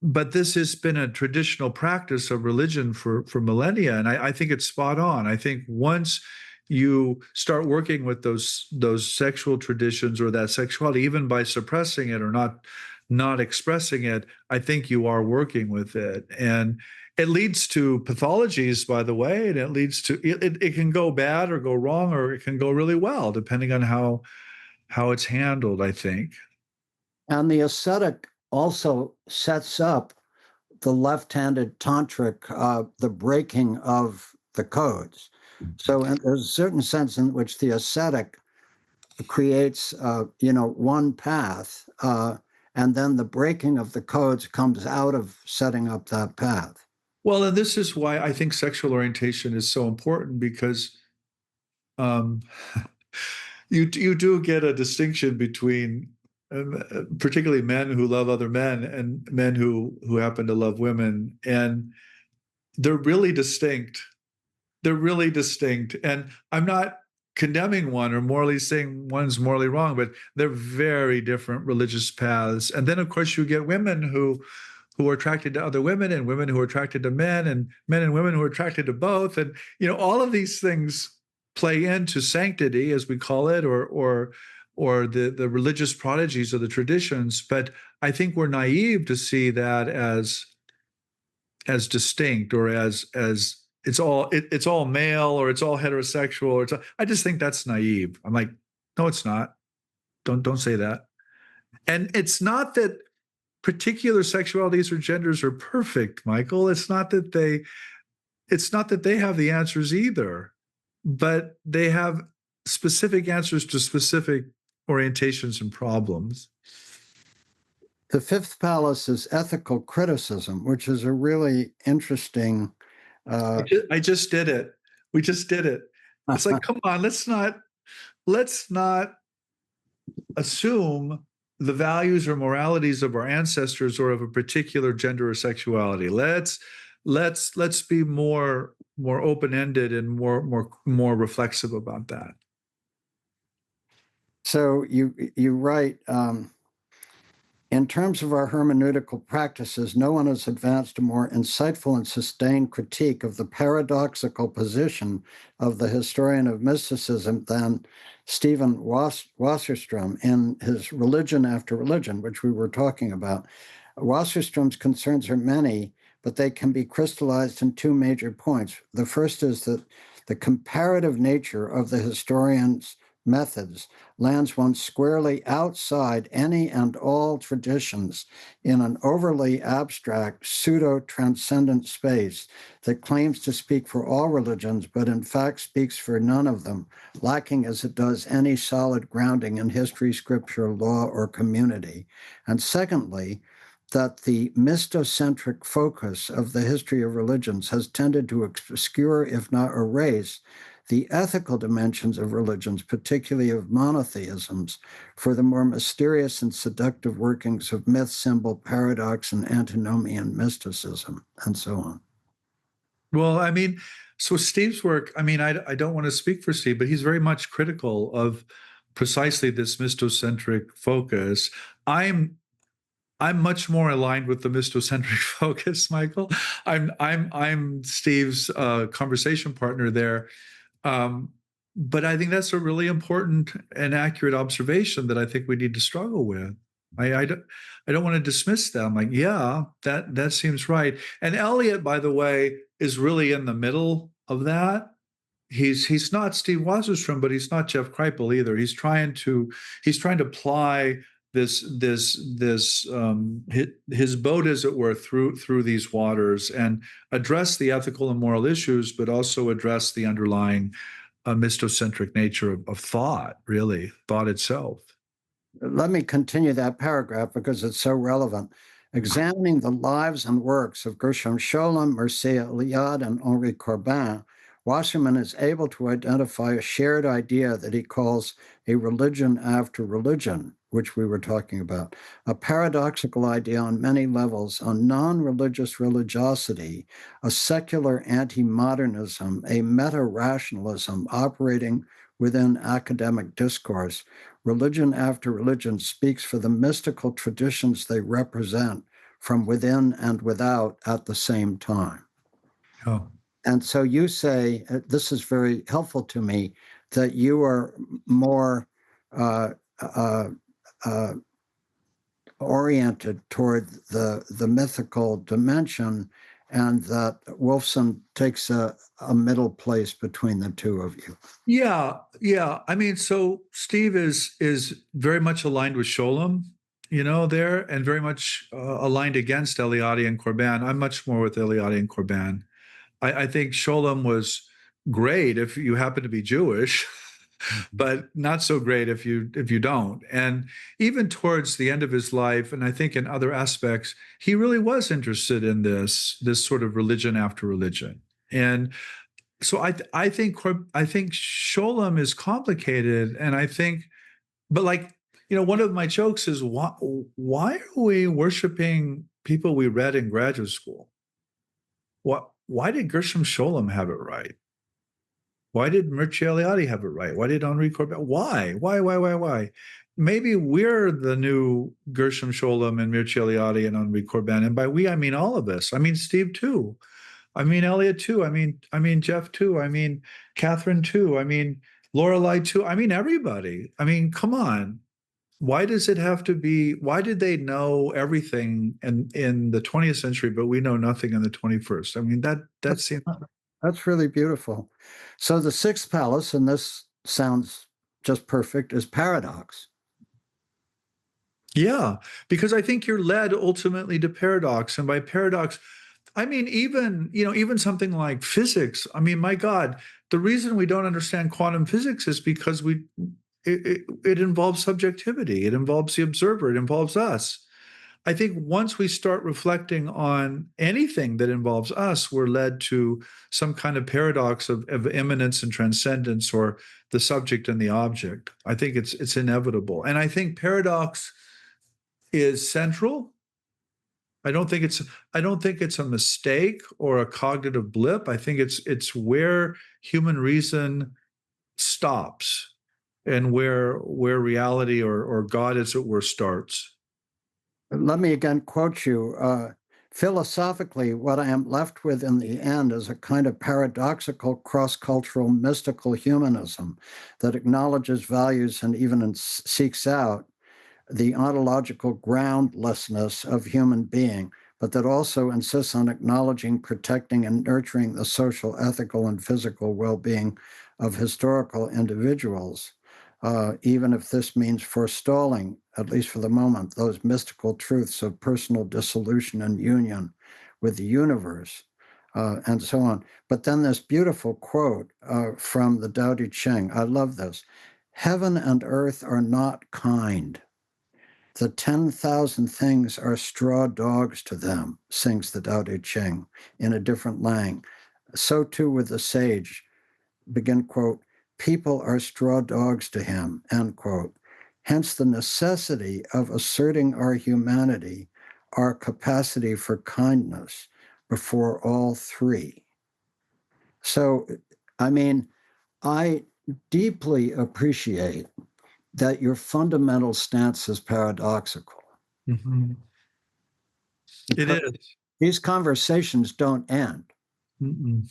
S3: But this has been a traditional practice of religion for millennia, and I think it's spot on. I think once you start working with those sexual traditions or that sexuality, even by suppressing it or not expressing it, I think you are working with it. And it leads to pathologies, by the way, and it leads to it can go bad or go wrong, or it can go really well, depending on how it's handled, I think.
S2: And the ascetic also sets up the left-handed tantric, the breaking of the codes. So there's a certain sense in which the ascetic creates, one path, and then the breaking of the codes comes out of setting up that path.
S3: Well, and this is why I think sexual orientation is so important, because you do get a distinction between particularly men who love other men and men who happen to love women, and they're really distinct. They're really distinct, and I'm not condemning one or morally saying one's morally wrong, but they're very different religious paths. And then, of course, you get women who are attracted to other women, and women who are attracted to men and women who are attracted to both. And, all of these things play into sanctity, as we call it, or the religious prodigies of the traditions. But I think we're naive to see that as distinct, or as it's all male, or it's all heterosexual, or I just think that's naive. I'm like, no, it's not. Don't say that. And it's not that particular sexualities or genders are perfect, Michael. It's not that they have the answers either, but they have specific answers to specific orientations and problems.
S2: The fifth palace is ethical criticism, which is a really interesting.
S3: I just did it. We just did it. It's like, come on, let's not assume the values or moralities of our ancestors or of a particular gender or sexuality. Let's be more open-ended and more reflexive about that.
S2: So you write, in terms of our hermeneutical practices, no one has advanced a more insightful and sustained critique of the paradoxical position of the historian of mysticism than Stephen Wasserstrom in his Religion After Religion, which we were talking about. Wasserstrom's concerns are many, but they can be crystallized in two major points. The first is that the comparative nature of the historian's methods lands one squarely outside any and all traditions in an overly abstract, pseudo-transcendent space that claims to speak for all religions, but in fact speaks for none of them, lacking as it does any solid grounding in history, scripture, law, or community. And secondly, that the mystocentric focus of the history of religions has tended to obscure, if not erase, the ethical dimensions of religions, particularly of monotheisms, for the more mysterious and seductive workings of myth, symbol, paradox, and antinomian mysticism, and so on.
S3: Well, I mean, so Steve's work, I mean, I don't want to speak for Steve, but he's very much critical of precisely this mystocentric focus. I'm much more aligned with the mystocentric focus, Michael. I'm Steve's conversation partner there. But I think that's a really important and accurate observation that I think we need to struggle with. I don't want to dismiss them. Like, yeah, that seems right. And Eliot, by the way, is really in the middle of that. He's not Steve Wasserstrom, but he's not Jeff Kripal either. He's trying to apply his boat, as it were, through these waters, and address the ethical and moral issues, but also address the underlying mystocentric nature of thought, really, thought itself.
S2: Let me continue that paragraph because it's so relevant. Examining the lives and works of Gershom Scholem, Mircea Eliade, and Henri Corbin, Wasserman is able to identify a shared idea that he calls a religion after religion, which we were talking about, a paradoxical idea on many levels, a non-religious religiosity, a secular anti-modernism, a meta-rationalism operating within academic discourse. Religion after religion speaks for the mystical traditions they represent from within and without at the same time.
S3: Oh.
S2: And so you say, this is very helpful to me, that you are more oriented toward the mythical dimension and that Wolfson takes a middle place between the two of you.
S3: Yeah. I mean, so Steve is very much aligned with Sholem, there, and very much aligned against Eliade and Corban. I'm much more with Eliade and Corban. I think Sholem was great if you happen to be Jewish, but not so great if you don't. And even towards the end of his life, and I think in other aspects, he really was interested in this sort of religion after religion. And so I think Sholem is complicated, and I think, but like, one of my jokes is why are we worshiping people we read in graduate school? Why did Gershom Scholem have it right? Why did Mircea Eliade have it right? Why did Henri Corbet? Why? Maybe we're the new Gershom Scholem and Mircea Eliade and Henri Corbet. And by we, I mean all of us. I mean Steve too. I mean Elliot too. I mean Jeff too. I mean Catherine too. I mean Lorelei too. I mean everybody. I mean, come on. Why does it have to be? Why did they know everything in the 20th century, but we know nothing in the 21st? I mean, that seems.
S2: That's really beautiful. So the sixth palace, and this sounds just perfect, is paradox.
S3: Yeah, because I think you're led ultimately to paradox, and by paradox, I mean even something like physics. I mean, my God, the reason we don't understand quantum physics is because it involves subjectivity. It involves the observer. It involves us. I think once we start reflecting on anything that involves us, we're led to some kind of paradox of immanence and transcendence, or the subject and the object. I think it's inevitable. And I think paradox is central. I don't think it's a mistake or a cognitive blip. I think it's where human reason stops, and where reality or God, as it were, starts.
S2: Let me again quote you. Philosophically, what I am left with in the end is a kind of paradoxical, cross-cultural, mystical humanism that acknowledges, values, and even seeks out the ontological groundlessness of human being, but that also insists on acknowledging, protecting, and nurturing the social, ethical, and physical well-being of historical individuals, even if this means forestalling, at least for the moment, those mystical truths of personal dissolution and union with the universe, and so on. But then this beautiful quote from the Tao Te Ching, I love this. Heaven and earth are not kind. The 10,000 things are straw dogs to them, sings the Tao Te Ching in a different lang. So too with the sage, begin quote, people are straw dogs to him, end quote. Hence the necessity of asserting our humanity, our capacity for kindness before all three. So, I mean, I deeply appreciate that your fundamental stance is paradoxical.
S3: Mm-hmm. It is.
S2: These conversations don't end.
S3: Mm-mm.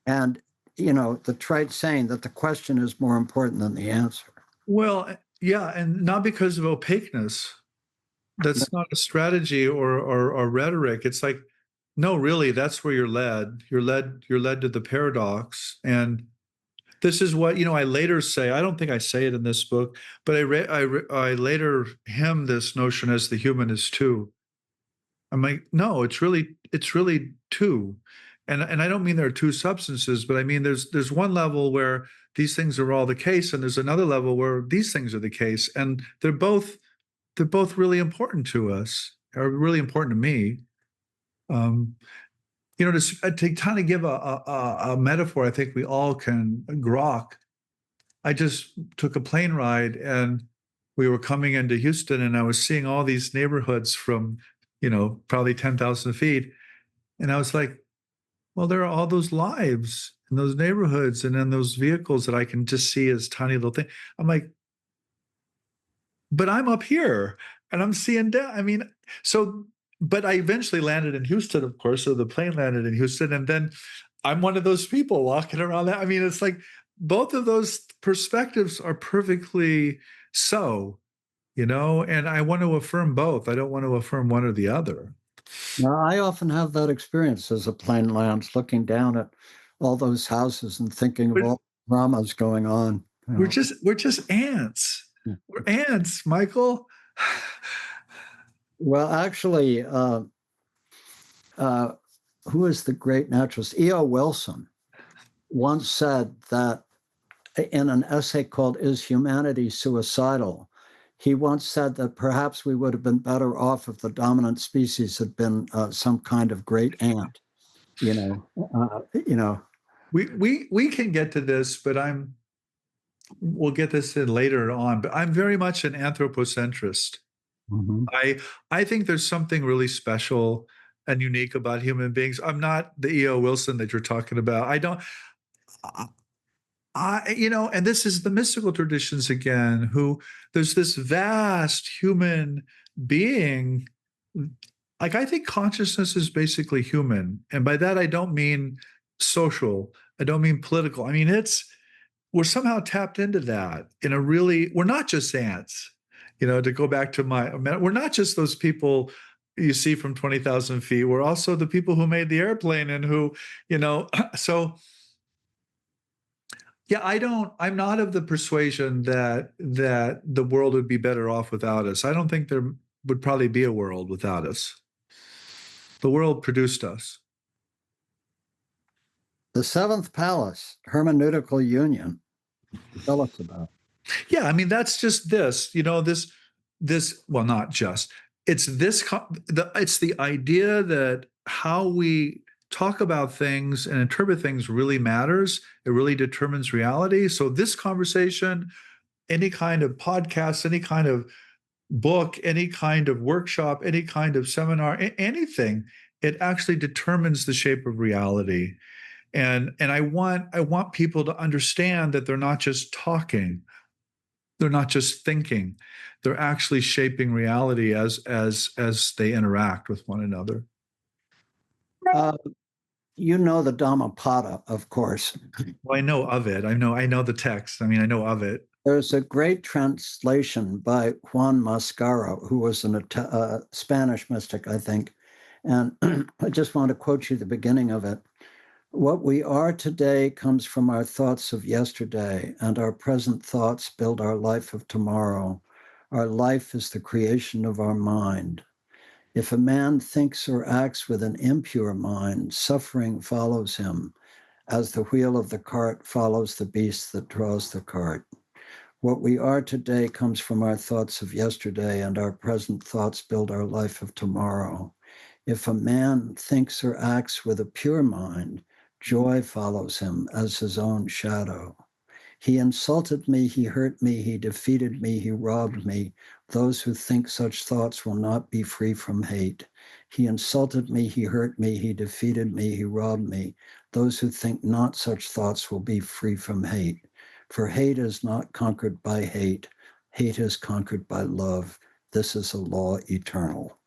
S2: And, the trite saying that the question is more important than the answer.
S3: Well, yeah, and not because of opaqueness. That's not a strategy or rhetoric. It's like, no, really, that's where you're led. You're led to the paradox. And this is what, I later say. I don't think I say it in this book, but I later hymn this notion as the human is two. I'm like, no, it's really two. And I don't mean there are two substances, but I mean there's one level where these things are all the case, and there's another level where these things are the case. And they're both really important to us, or really important to me. To kind of give a metaphor, I think we all can grok. I just took a plane ride, and we were coming into Houston, and I was seeing all these neighborhoods from, probably 10,000 feet. And I was like, well, there are all those lives in those neighborhoods and in those vehicles that I can just see as tiny little things. I'm like, but I'm up here and I'm seeing down. I mean, but I eventually landed in Houston, of course. So the plane landed in Houston, and then I'm one of those people walking around that. I mean, it's like both of those perspectives are perfectly so, and I want to affirm both. I don't want to affirm one or the other.
S2: Now, I often have that experience as a plane lands, looking down at all those houses and thinking of
S3: We're,
S2: all the dramas going on. You know.
S3: we're just ants. We're ants, Michael.
S2: Well, actually, who is the great naturalist? E.O. Wilson once said that in an essay called Is Humanity Suicidal? He once said that perhaps we would have been better off if the dominant species had been some kind of great ant. You know.
S3: We can get to this, but we'll get this in later on. But I'm very much an anthropocentrist.
S2: Mhm.
S3: I think there's something really special and unique about human beings. I'm not the E.O. Wilson that you're talking about. I don't. And this is the mystical traditions again, who there's this vast human being. Like, I think consciousness is basically human. And by that, I don't mean social. I don't mean political. I mean, we're somehow tapped into that in a really, we're not just ants, to go back to we're not just those people you see from 20,000 feet. We're also the people who made the airplane and who, so yeah, I'm not of the persuasion that the world would be better off without us. I don't think there would probably be a world without us. The world produced us.
S2: The seventh palace, hermeneutical union. Tell us about.
S3: Yeah, I mean, that's just this, well, not just, it's it's the idea that how we talk about things and interpret things really matters. It really determines reality. So this conversation, any kind of podcast, any kind of book, any kind of workshop, any kind of seminar, anything, it actually determines the shape of reality. And I want people to understand that they're not just talking, they're not just thinking, they're actually shaping reality as they interact with one another.
S2: You know the Dhammapada, of course.
S3: Well, I know of it. I know the text. I mean, I know of it.
S2: There's a great translation by Juan Mascara, who was a Spanish mystic, I think. And I just want to quote you the beginning of it. What we are today comes from our thoughts of yesterday, and our present thoughts build our life of tomorrow. Our life is the creation of our mind. If a man thinks or acts with an impure mind, suffering follows him, as the wheel of the cart follows the beast that draws the cart. What we are today comes from our thoughts of yesterday, and our present thoughts build our life of tomorrow. If a man thinks or acts with a pure mind, joy follows him as his own shadow. He insulted me, he hurt me, he defeated me, he robbed me. Those who think such thoughts will not be free from hate. He insulted me, he hurt me, he defeated me, he robbed me. Those who think not such thoughts will be free from hate. For hate is not conquered by hate. Hate is conquered by love. This is a law eternal.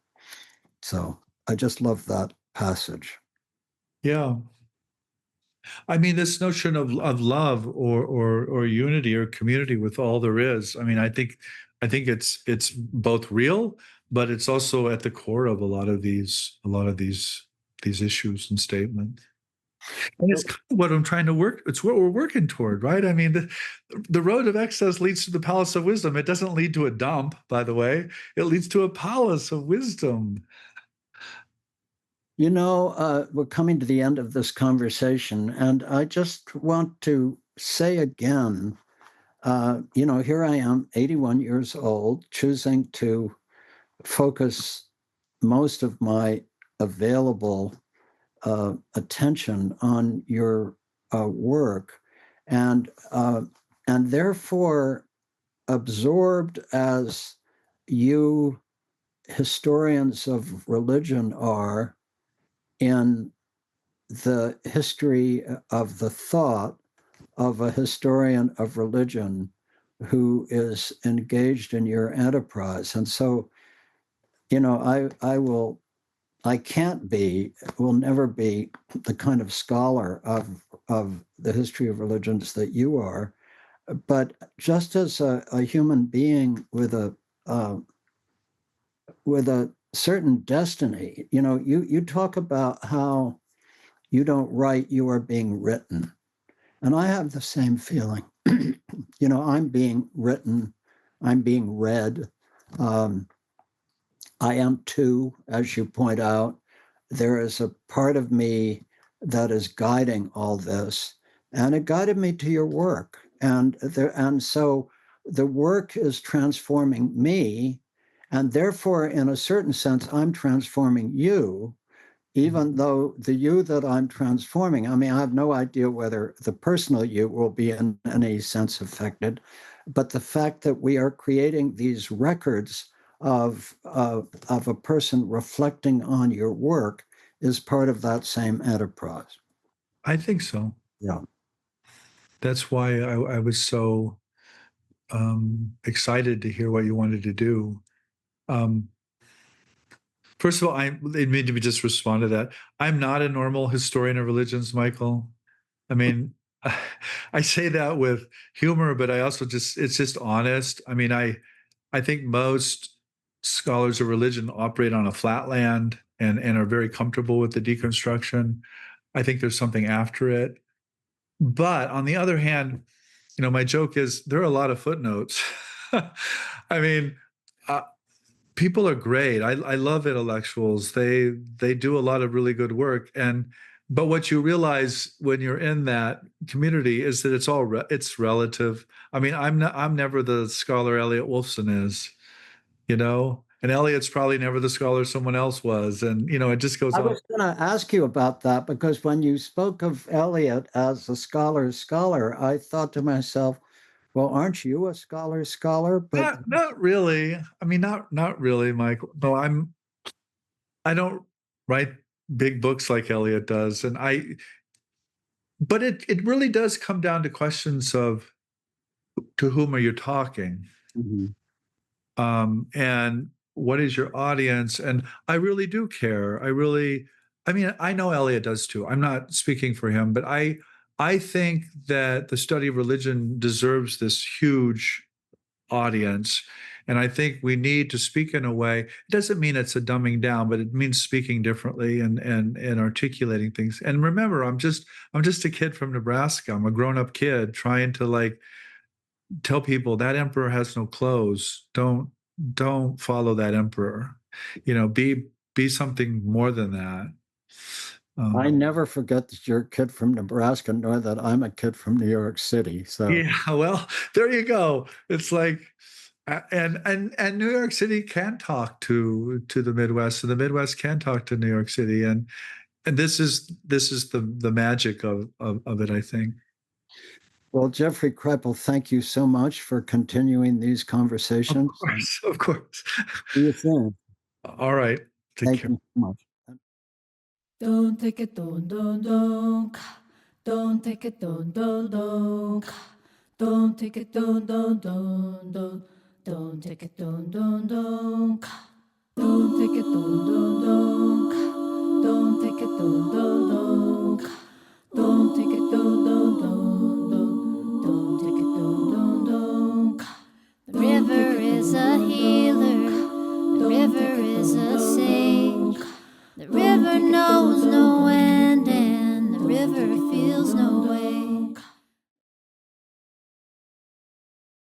S2: So I just love that passage.
S3: Yeah. I mean, this notion of love or unity or community with all there is. I mean, I think it's both real, but it's also at the core of a lot of these issues and statements. And it's kind of what I'm trying to work. It's what we're working toward, right? I mean, the road of excess leads to the palace of wisdom. It doesn't lead to a dump, by the way. It leads to a palace of wisdom.
S2: We're coming to the end of this conversation, and I just want to say again, here I am, 81 years old, choosing to focus most of my available attention on your work, and therefore absorbed as you historians of religion are in the history of the thought of a historian of religion who is engaged in your enterprise. And so, I can't be, will never be the kind of scholar of the history of religions that you are, but just as a human being with a certain destiny. You know, you talk about how you don't write, you are being written. And I have the same feeling. You know, I'm being written, I'm being read. I am too, as you point out. There is a part of me that is guiding all this, and it guided me to your work. And so the work is transforming me, and therefore, in a certain sense, I'm transforming you, even though the you that I'm transforming, I mean, I have no idea whether the personal you will be in any sense affected, but the fact that we are creating these records of a person reflecting on your work is part of that same enterprise.
S3: I think so.
S2: Yeah.
S3: That's why I was so excited to hear what you wanted to do. First of all, I need to just respond to that. I'm not a normal historian of religions, Michael. I mean, I say that with humor, but I also it's just honest. I mean, I think most scholars of religion operate on a flat land and are very comfortable with the deconstruction. I think there's something after it. But on the other hand, you know, my joke is there are a lot of footnotes. I mean, uh, people are great. I love intellectuals. They do a lot of really good work. But what you realize when you're in that community is that it's relative. I mean, I'm never the scholar Elliot Wolfson is, you know, and Elliot's probably never the scholar someone else was, and you know, it just goes
S2: I
S3: on.
S2: was going to ask you about that because when you spoke of Eliot as a scholar's scholar, I thought to myself, well, aren't you a scholar's scholar? But
S3: Not really. I mean, not really, Michael. No, I don't write big books like Elliot does, but it really does come down to questions of to whom are you talking,
S2: Mhm.
S3: and what is your audience, and I really do care. I mean, I know Elliot does too. I'm not speaking for him, but I think that the study of religion deserves this huge audience. And I think we need to speak in a way. It doesn't mean it's a dumbing down, but it means speaking differently and articulating things. And remember, I'm just a kid from Nebraska. I'm a grown-up kid trying to like tell people that emperor has no clothes. Don't follow that emperor. You know, be something more than that.
S2: I never forget that you're a kid from Nebraska, nor that I'm a kid from New York City. So
S3: Yeah, well, there you go. It's like, and New York City can talk to the Midwest, and the Midwest can talk to New York City, and this is the magic of it, I think.
S2: well, Jeffrey Kripal, thank you so much for continuing these conversations.
S3: Of course.
S2: See you soon.
S3: All right. Take
S2: Thank
S3: care.
S2: you so much.
S1: Don't take it, don't take it, don't take it, don't take it, don't take it, don't take it, don't take it, don't take it, the river is a healer.